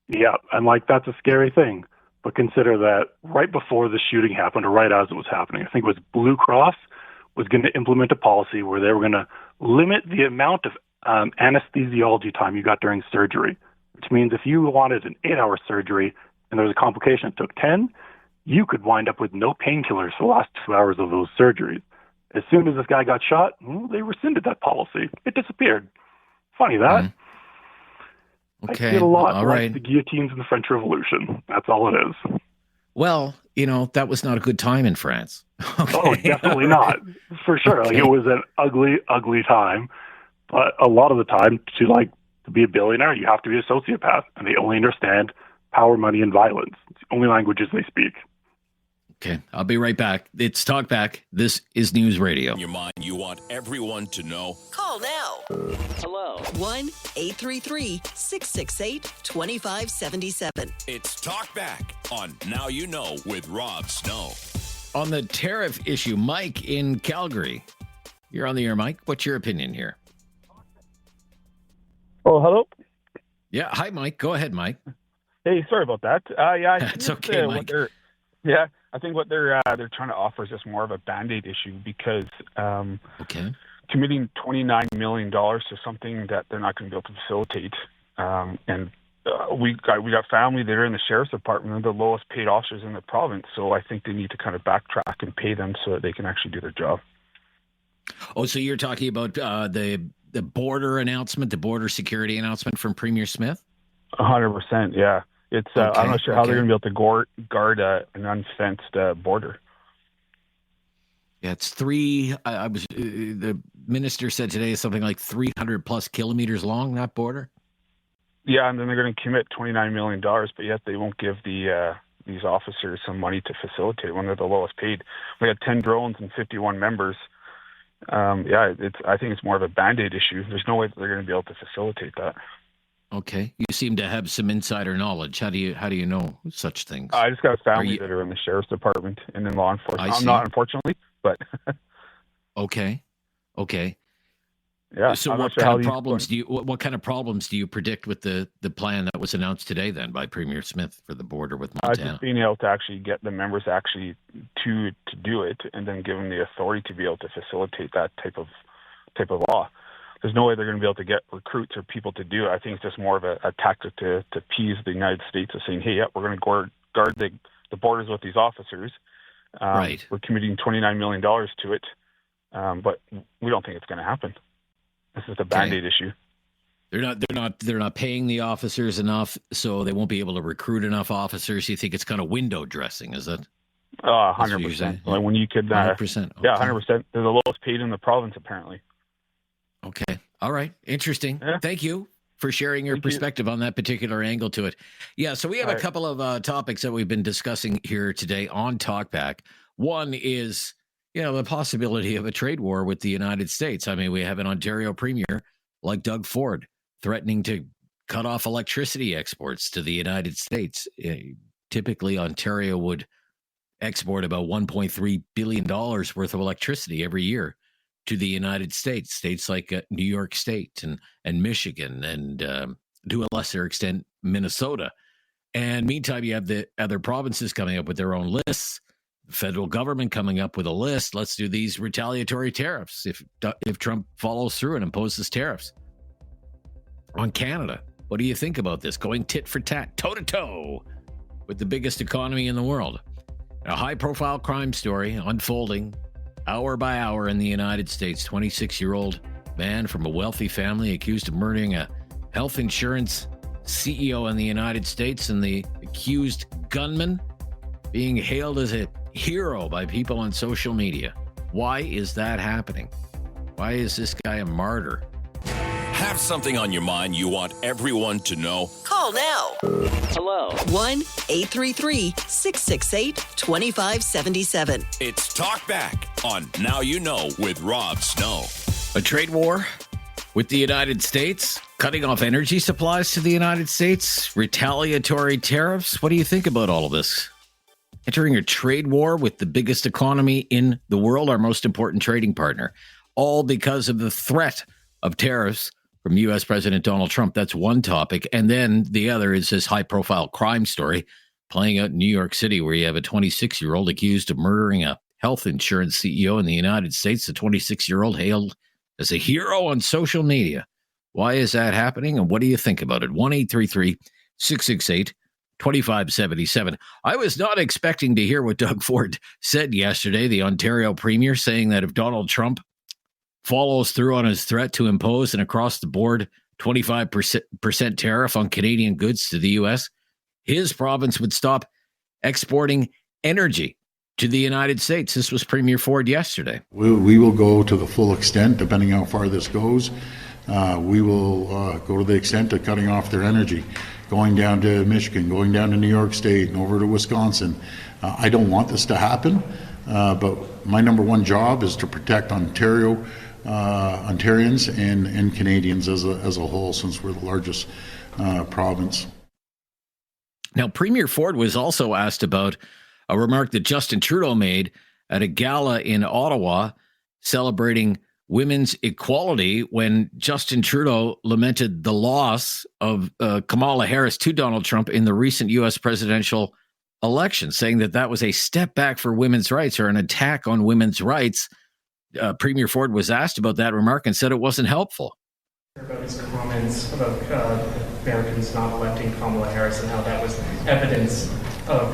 Yeah, and that's a scary thing. But consider that right before the shooting happened, or right as it was happening, I think it was Blue Cross was going to implement a policy where they were going to limit the amount of anesthesiology time you got during surgery, which means if you wanted an 8-hour surgery and there was a complication that took 10, you could wind up with no painkillers for the last 2 hours of those surgeries. As soon as this guy got shot, they rescinded that policy. It disappeared. Funny that. Okay. I see it a lot. All right. The guillotines in the French Revolution. That's all it is. Well, that was not a good time in France. Oh, definitely not. For sure. Like, it was an ugly, ugly time. But a lot of the time, to be a billionaire, you have to be a sociopath. And they only understand power, money, and violence. It's the only languages they speak. Okay, I'll be right back. It's Talkback. This is News Radio. In your mind, you want everyone to know. Call now. Hello. 1-833-668-2577. It's Talkback on Now You Know with Rob Snow. On the tariff issue, Mike in Calgary. You're on the air, Mike. What's your opinion here? Oh, hello? Yeah, hi, Mike. Go ahead, Mike. Hey, sorry about that. It's okay, Mike. I think what they're trying to offer is just more of a Band-Aid issue because committing $29 million to something that they're not going to be able to facilitate. We got family that are in the sheriff's department, they're the lowest paid officers in the province. So I think they need to kind of backtrack and pay them so that they can actually do their job. Oh, so you're talking about the border announcement, the border security announcement from Premier Smith? 100%, yeah. It's I'm not sure how they're going to be able to guard an unfenced border. Yeah, it's the minister said today something like 300 plus kilometers long, that border. Yeah, and then they're going to commit $29 million, but yet they won't give these officers some money to facilitate when they're the lowest paid. We had 10 drones and 51 members. I think it's more of a Band-Aid issue. There's no way that they're going to be able to facilitate that. Okay, you seem to have some insider knowledge. How do you know such things? I just got family that are in the sheriff's department and in law enforcement. I'm not, unfortunately, but okay. Yeah. So what kind of problems do you predict with the plan that was announced today then by Premier Smith for the border with Montana? Just being able to actually get the members actually to do it, and then give them the authority to be able to facilitate that type of law. There's no way they're going to be able to get recruits or people to do it. I think it's just more of a tactic to appease the United States of saying, hey, we're going to guard the borders with these officers. Right. We're committing $29 million to it, but we don't think it's going to happen. This is the Band-Aid issue. They're not paying the officers enough, so they won't be able to recruit enough officers. You think it's kind of window dressing, is it? 100%. Like when you could, 100%. Okay. Yeah, 100%. They're the lowest paid in the province, apparently. Okay. All right. Interesting. Yeah. Thank you for sharing your perspective on that particular angle to it. Yeah. So we have a couple of topics that we've been discussing here today on Talkback. One is, the possibility of a trade war with the United States. I mean, we have an Ontario premier like Doug Ford threatening to cut off electricity exports to the United States. Typically, Ontario would export about $1.3 billion worth of electricity every year to the United States. States like New York State and Michigan and to a lesser extent, Minnesota. And meantime, you have the other provinces coming up with their own lists. The federal government coming up with a list. Let's do these retaliatory tariffs if Trump follows through and imposes tariffs on Canada. What do you think about this? Going tit for tat, toe to toe with the biggest economy in the world. A high-profile crime story unfolding hour by hour in the United States. 26-year-old man from a wealthy family accused of murdering a health insurance CEO in the United States, and the accused gunman being hailed as a hero by people on social media. Why is that happening? Why is this guy a martyr? Have something on your mind you want everyone to know? Call now. Hello. 1-833-668-2577. It's Talkback on Now You Know with Rob Snow. A trade war with the United States, cutting off energy supplies to the United States, retaliatory tariffs. What do you think about all of this? Entering a trade war with the biggest economy in the world, our most important trading partner, all because of the threat of tariffs from U.S. President Donald Trump. That's one topic. And then the other is this high-profile crime story playing out in New York City, where you have a 26-year-old accused of murdering a health insurance CEO in the United States. The 26-year-old hailed as a hero on social media. Why is that happening? And what do you think about it? 1-833-668-2577. I was not expecting to hear what Doug Ford said yesterday, the Ontario premier, saying that if Donald Trump follows through on his threat to impose an across-the-board 25% tariff on Canadian goods to the U.S., his province would stop exporting energy to the United States. This was Premier Ford yesterday. We will go to the full extent, depending on how far this goes. We will go to the extent of cutting off their energy, going down to Michigan, going down to New York State, and over to Wisconsin. I don't want this to happen, but my number one job is to protect Ontarians and Canadians as a whole, since we're the largest province. Now, Premier Ford was also asked about a remark that Justin Trudeau made at a gala in Ottawa celebrating women's equality, when Justin Trudeau lamented the loss of Kamala Harris to Donald Trump in the recent U.S. presidential election, saying that that was a step back for women's rights or an attack on women's rights. Premier Ford was asked about that remark and said it wasn't helpful. About his comments about Americans not electing Kamala Harris and how that was evidence of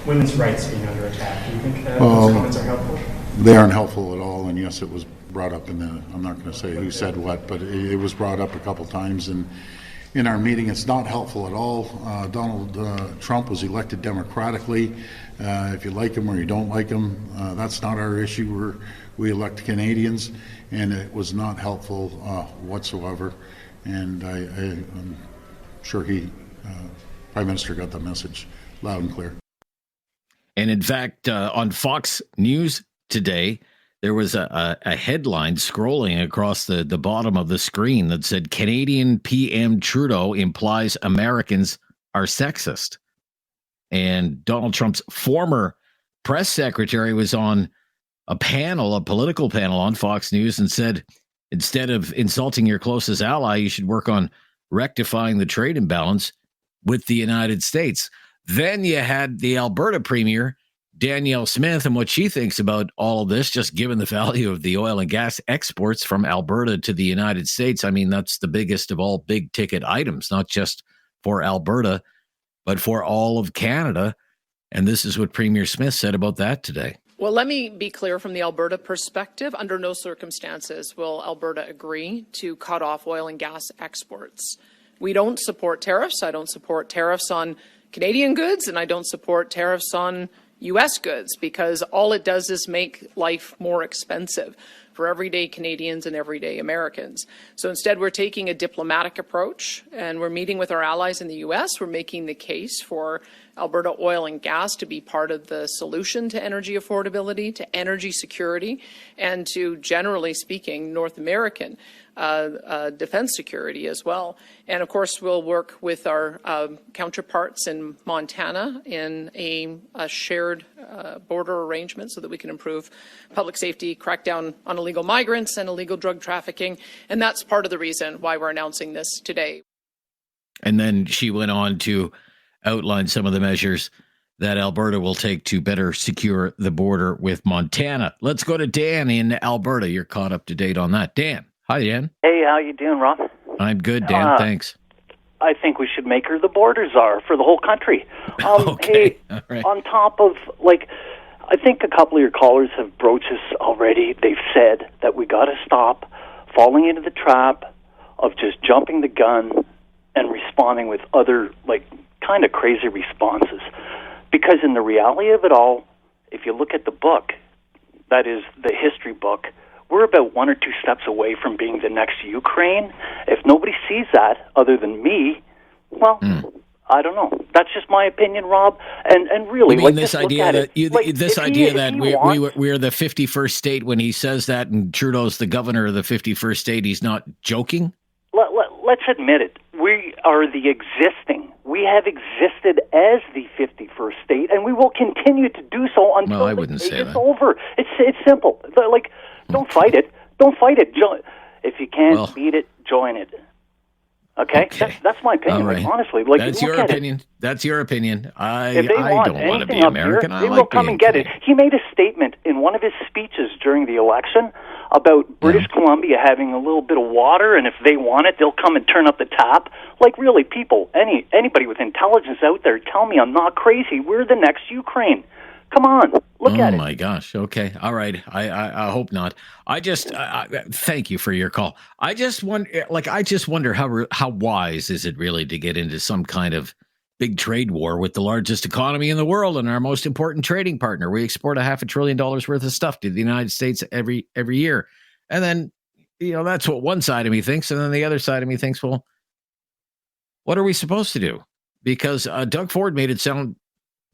women's rights being under attack. Do you think those comments are helpful? They aren't helpful at all, and yes, it was brought up I'm not going to say who said what, but it was brought up a couple times in our meeting. It's not helpful at all. Donald Trump was elected democratically. If you like him or you don't like him, that's not our issue. We elect Canadians, and it was not helpful whatsoever. And I'm sure Prime Minister got the message loud and clear. And in fact, on Fox News today, there was a headline scrolling across the bottom of the screen that said, Canadian PM Trudeau implies Americans are sexist. And Donald Trump's former press secretary was on a political panel on Fox News, and said, instead of insulting your closest ally, you should work on rectifying the trade imbalance with the United States. Then you had the Alberta premier, Danielle Smith, and what she thinks about all of this, just given the value of the oil and gas exports from Alberta to the United States. I mean, that's the biggest of all big ticket items, not just for Alberta, but for all of Canada. And this is what Premier Smith said about that today. Well, let me be clear from the Alberta perspective. Under no circumstances will Alberta agree to cut off oil and gas exports. We don't support tariffs. I don't support tariffs on Canadian goods, and I don't support tariffs on U.S. goods, because all it does is make life more expensive for everyday Canadians and everyday Americans. So instead, we're taking a diplomatic approach, and we're meeting with our allies in the U.S. We're making the case for Alberta Oil and Gas to be part of the solution to energy affordability, to energy security, and to, generally speaking, North American defense security as well. And of course, we'll work with our counterparts in Montana in a shared border arrangement so that we can improve public safety, crack down on illegal migrants and illegal drug trafficking. And that's part of the reason why we're announcing this today. And then she went on to outline some of the measures that Alberta will take to better secure the border with Montana. Let's go to Dan in Alberta. You're caught up to date on that. Dan. Hi, Dan. Hey, how you doing, Rob? I'm good, Dan. Thanks. I think we should make her the border czar for the whole country. Okay. Hey, right. On top of, I think a couple of your callers have broached this already. They've said that we got to stop falling into the trap of just jumping the gun and responding with other, kind of crazy responses. Because in the reality of it all, if you look at the book, that is the history book, we're about 1 or 2 steps away from being the next Ukraine. If nobody sees that other than me, well, I don't know. That's just my opinion, Rob. And really, you mean this idea that we're the 51st state when he says that, and Trudeau's the governor of the 51st state. He's not joking. Let's admit it. We are the existing. We have existed as the 51st state, and we will continue to do so until it's over. It's simple. Don't fight it. Don't fight it. If you can't beat it, join it. Okay? That's my opinion. Right. Honestly, that's your opinion. That's your opinion. I don't want to be American. They will come and get it. He made a statement in one of his speeches during the election about British Columbia having a little bit of water, and if they want it, they'll come and turn up the tap. Really, people, anybody with intelligence out there, tell me I'm not crazy. We're the next Ukraine. Come on, look at it. Oh my gosh. Okay. All right. I hope not. Thank you for your call. I just wonder how wise is it really to get into some kind of big trade war with the largest economy in the world and our most important trading partner. We export $500 billion worth of stuff to the United States every year. And then, that's what one side of me thinks. And then the other side of me thinks, well, what are we supposed to do? Because Doug Ford made it sound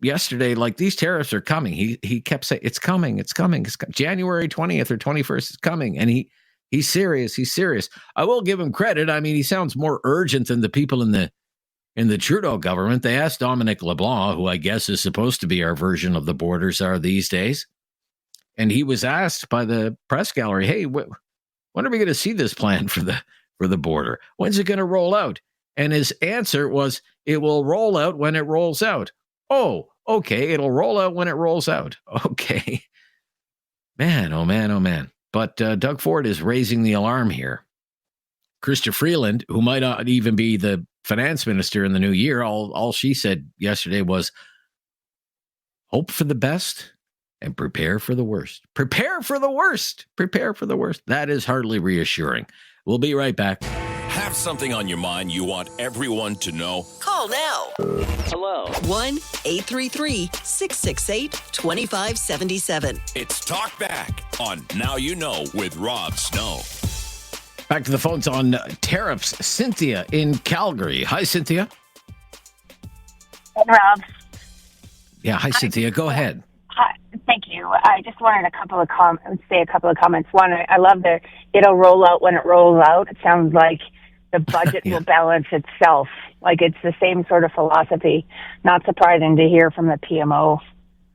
yesterday like these tariffs are coming. He kept saying it's coming. January 20th or 21st is coming, and he's serious. I will give him credit. I mean, he sounds more urgent than the people in the Trudeau government. They asked Dominic LeBlanc, who I guess is supposed to be our version of the border czar these days, and he was asked by the press gallery, "Hey, when are we going to see this plan for the border? When's it going to roll out?" And his answer was, "It will roll out when it rolls out." Oh, okay. It'll roll out when it rolls out. Okay. Man, oh man, oh man. But Doug Ford is raising the alarm here. Chrystia Freeland, who might not even be the finance minister in the new year, all she said yesterday was, hope for the best and prepare for the worst. Prepare for the worst. Prepare for the worst. That is hardly reassuring. We'll be right back. Have something on your mind you want everyone to know? Call now. Hello. 1-833-668-2577. It's Talkback on Now You Know with Rob Snow. Back to the phones on tariffs. Cynthia in Calgary. Hi, Cynthia. Hey, Rob. Yeah, hi, Cynthia. Go ahead. Hi, thank you. I just wanted say a couple of comments. One, I love it'll roll out when it rolls out. It sounds like the budget will balance itself. Like it's the same sort of philosophy. Not surprising to hear from the PMO.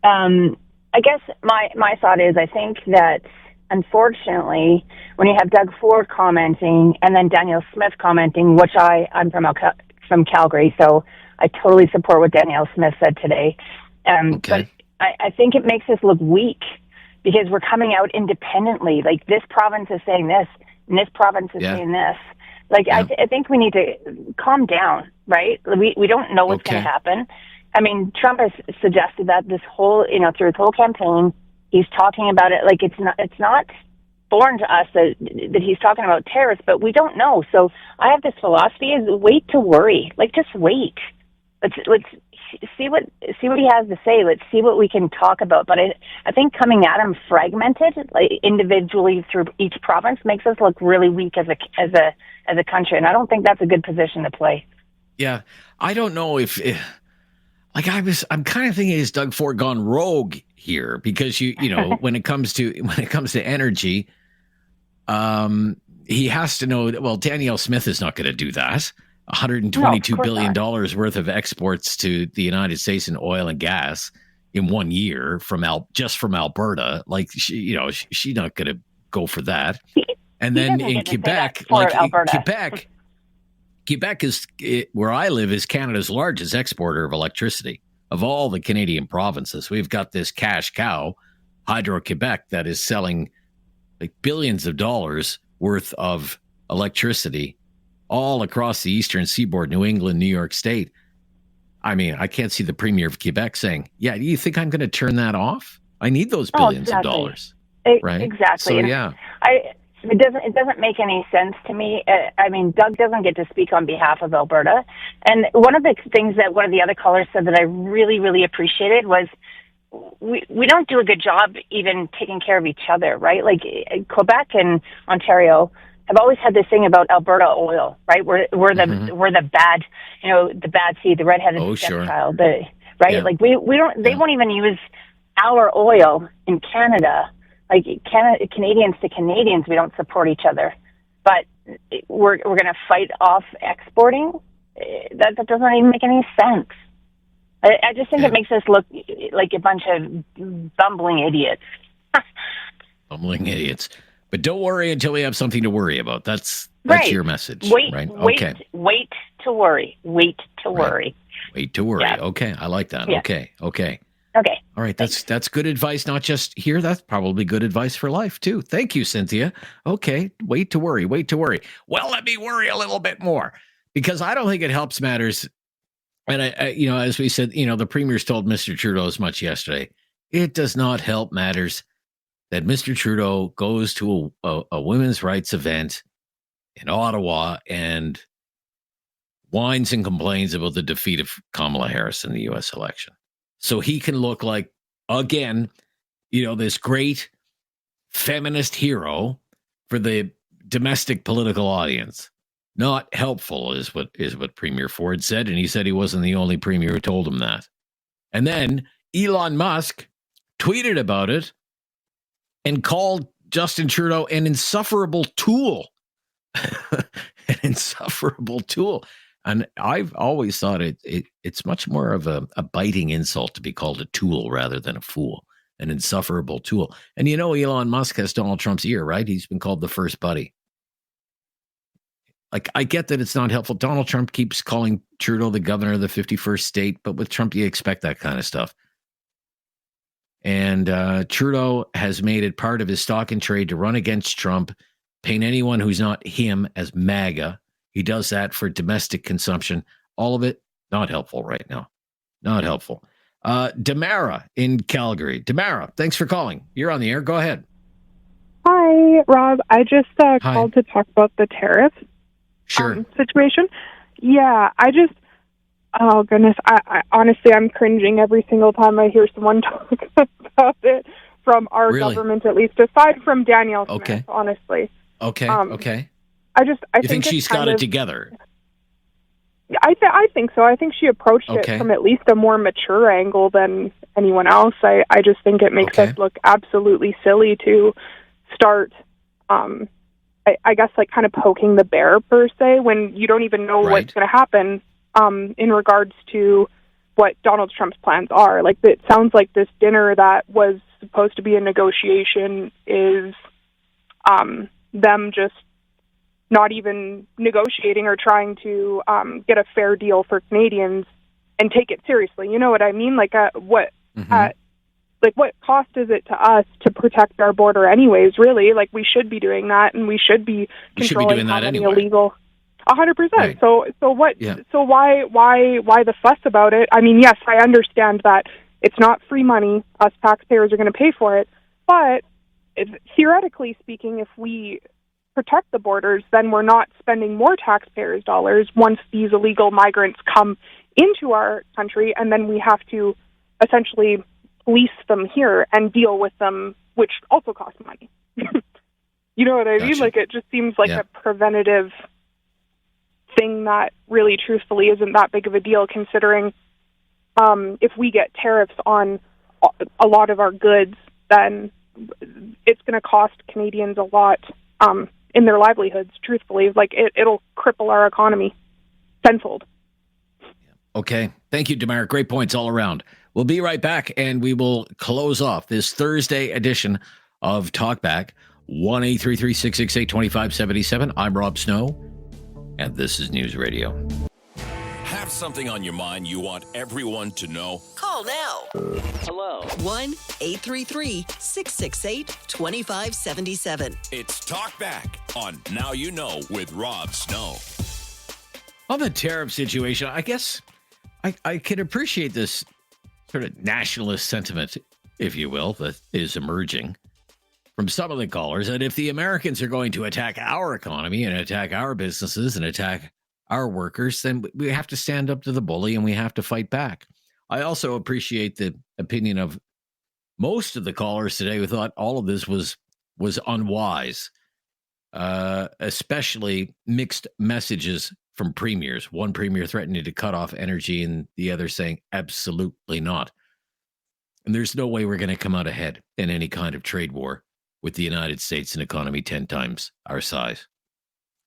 I guess my thought is I think that unfortunately when you have Doug Ford commenting and then Danielle Smith commenting, which I'm from Calgary, so I totally support what Danielle Smith said today. But I think it makes us look weak because we're coming out independently. Like this province is saying this and this province is saying this. Like I think we need to calm down, right? We don't know what's going to happen. I mean, Trump has suggested that this whole, through his whole campaign, he's talking about it like it's not foreign to us that he's talking about tariffs, but we don't know. So I have this philosophy: is wait to worry. Like just wait. Let's see what he has to say. Let's see what we can talk about. But I think coming at him fragmented, like individually through each province, makes us look really weak as a country, and I don't think that's a good position to play. Yeah, I don't know if I'm kind of thinking, is Doug Ford gone rogue here? Because when it comes to energy, he has to know that, well, Danielle Smith is not going to do that. $122 billion worth of exports to the United States in oil and gas in 1 year from Alberta. Like, she's not going to go for that. And then in Quebec, Quebec is where I live, is Canada's largest exporter of electricity of all the Canadian provinces. We've got this cash cow, Hydro-Quebec, that is selling like billions of dollars worth of electricity all across the eastern seaboard, New England, New York State. I mean, I can't see the premier of Quebec saying, yeah, do you think I'm going to turn that off? I need those billions of dollars. Right? Exactly. So, yeah. It doesn't make any sense to me. I mean, Doug doesn't get to speak on behalf of Alberta. And one of the things that one of the other callers said that I really, really appreciated was we don't do a good job even taking care of each other, right? Like Quebec and Ontario have always had this thing about Alberta oil, right? We're the bad, the bad seed, the redheaded stepchild, right? Yeah. Like we don't. They won't even use our oil in Canada. Like Canadians to Canadians, we don't support each other, but we're going to fight off exporting. That doesn't even make any sense. I just think it makes us look like a bunch of bumbling idiots. Bumbling idiots. But don't worry until we have something to worry about. That's your message. Wait to worry. Wait to worry. Wait to worry. Yeah. Okay, I like that. Yeah. Okay. All right, that's good advice, not just here. That's probably good advice for life, too. Thank you, Cynthia. Okay, wait to worry. Well, let me worry a little bit more, because I don't think it helps matters. And, as we said, the premier's told Mr. Trudeau as much yesterday. It does not help matters that Mr. Trudeau goes to a women's rights event in Ottawa and whines and complains about the defeat of Kamala Harris in the U.S. election. So he can look like, again, this great feminist hero for the domestic political audience. Not helpful is what Premier Ford said, and he said he wasn't the only premier who told him that. And then Elon Musk tweeted about it and called Justin Trudeau an insufferable tool. An insufferable tool. And I've always thought it's much more of a biting insult to be called a tool rather than a fool, an insufferable tool. And Elon Musk has Donald Trump's ear, right? He's been called the first buddy. Like, I get that it's not helpful. Donald Trump keeps calling Trudeau the governor of the 51st state, but with Trump, you expect that kind of stuff. And Trudeau has made it part of his stock and trade to run against Trump, paint anyone who's not him as MAGA. He does that for domestic consumption. All of it, not helpful right now. Not helpful. Damara in Calgary. Damara, thanks for calling. You're on the air. Go ahead. Hi, Rob. I just called to talk about the tariff situation. Yeah, oh goodness. I honestly, I'm cringing every single time I hear someone talk about it from our government, at least, aside from Danielle Smith, honestly. Okay. I think she's got it together. I think so. I think she approached it from at least a more mature angle than anyone else. I just think it makes us look absolutely silly to start, I guess, like kind of poking the bear per se, when you don't even know what's going to happen in regards to what Donald Trump's plans are. Like, it sounds like this dinner that was supposed to be a negotiation is them just not even negotiating or trying to get a fair deal for Canadians and take it seriously. You know what I mean? Like, what cost is it to us to protect our border anyways, really? Like, we should be doing that, and we should be controlling how many illegal. 100%. So what? Yeah. So why the fuss about it? I mean, yes, I understand that it's not free money. Us taxpayers are going to pay for it. But theoretically speaking, if we protect the borders, then we're not spending more taxpayers' dollars once these illegal migrants come into our country, and then we have to essentially police them here and deal with them, which also costs money. You know what I mean? Like, it just seems like a preventative thing that really, truthfully, isn't that big of a deal, considering if we get tariffs on a lot of our goods, then it's going to cost Canadians a lot in their livelihoods, truthfully. Like, it'll cripple our economy tenfold. Okay. Thank you, Damara. Great points all around. We'll be right back, and we will close off this Thursday edition of Talkback. 1-833-668-2577. I'm Rob Snow, and this is News Radio. Have something on your mind you want everyone to know? Call now. Hello. 1-833-668-2577. It's Talkback on Now You Know with Rob Snow. On the tariff situation, I guess I can appreciate this sort of nationalist sentiment, if you will, that is emerging from some of the callers, that if the Americans are going to attack our economy and attack our businesses and attack our workers, then we have to stand up to the bully and we have to fight back. I also appreciate the opinion of most of the callers today who thought all of this was unwise, especially mixed messages from premiers. One premier threatening to cut off energy and the other saying absolutely not. And there's no way we're going to come out ahead in any kind of trade war with the United States, an economy 10 times our size.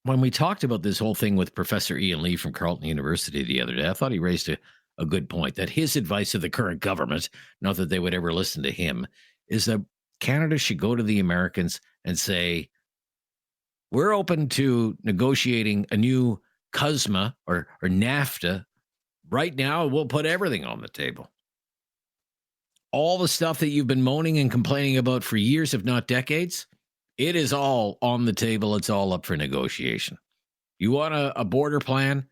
When we talked about this whole thing with Professor Ian Lee from Carleton University the other day, I thought he raised a good point, that his advice to the current government, not that they would ever listen to him, is that Canada should go to the Americans and say, we're open to negotiating a new CUSMA or NAFTA right now. We'll put everything on the table. All the stuff that you've been moaning and complaining about for years, if not decades, it is all on the table. It's all up for negotiation. You want a border plan?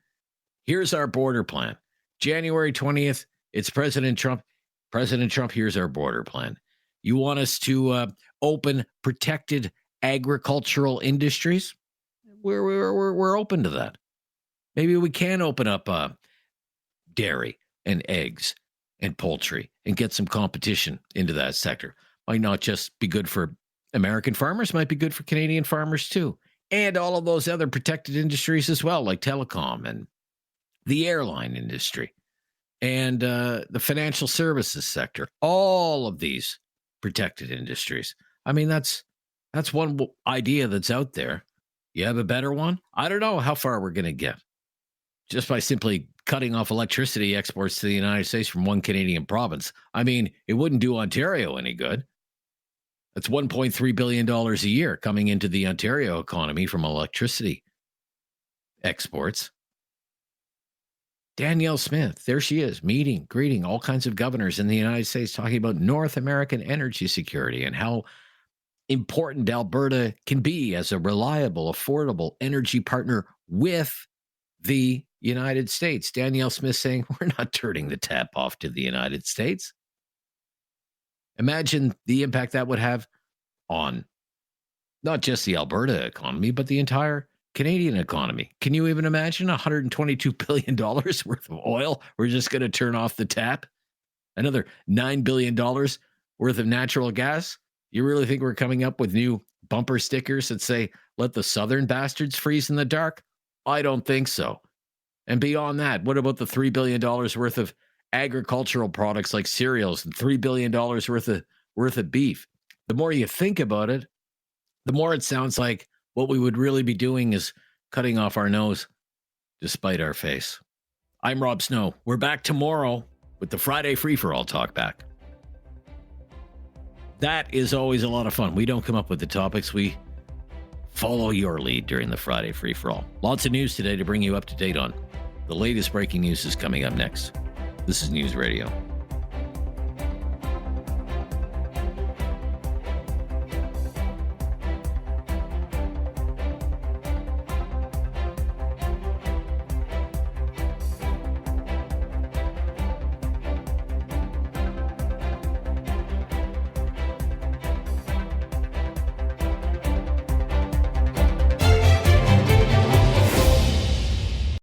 Here's our border plan. January 20th, it's President Trump. President Trump, here's our border plan. You want us to open protected agricultural industries? We're open to that. Maybe we can open up dairy and eggs and poultry and get some competition into that sector. Might not just be good for American farmers, might be good for Canadian farmers too. And all of those other protected industries as well, like telecom and the airline industry and the financial services sector. All of these protected industries. I mean, that's one idea that's out there. You have a better one? I don't know how far we're going to get just by simply cutting off electricity exports to the United States from one Canadian province. I mean, it wouldn't do Ontario any good. That's $1.3 billion a year coming into the Ontario economy from electricity exports. Danielle Smith, there she is, greeting all kinds of governors in the United States, talking about North American energy security and how important Alberta can be as a reliable, affordable energy partner with the United States. Danielle Smith saying, we're not turning the tap off to the United States. Imagine the impact that would have on not just the Alberta economy, but the entire Canadian economy. Can you even imagine $122 billion worth of oil? We're just going to turn off the tap. Another $9 billion worth of natural gas. You really think we're coming up with new bumper stickers that say, let the southern bastards freeze in the dark? I don't think so. And beyond that, what about the $3 billion worth of agricultural products like cereals and $3 billion worth of beef? The more you think about it, the more it sounds like what we would really be doing is cutting off our nose despite our face. I'm Rob Snow. We're back tomorrow with the Friday Free-for-All Talkback. That is always a lot of fun. We don't come up with the topics. We follow your lead during the Friday Free-for-All. Lots of news today to bring you up to date on. The latest breaking news is coming up next. This is News Radio.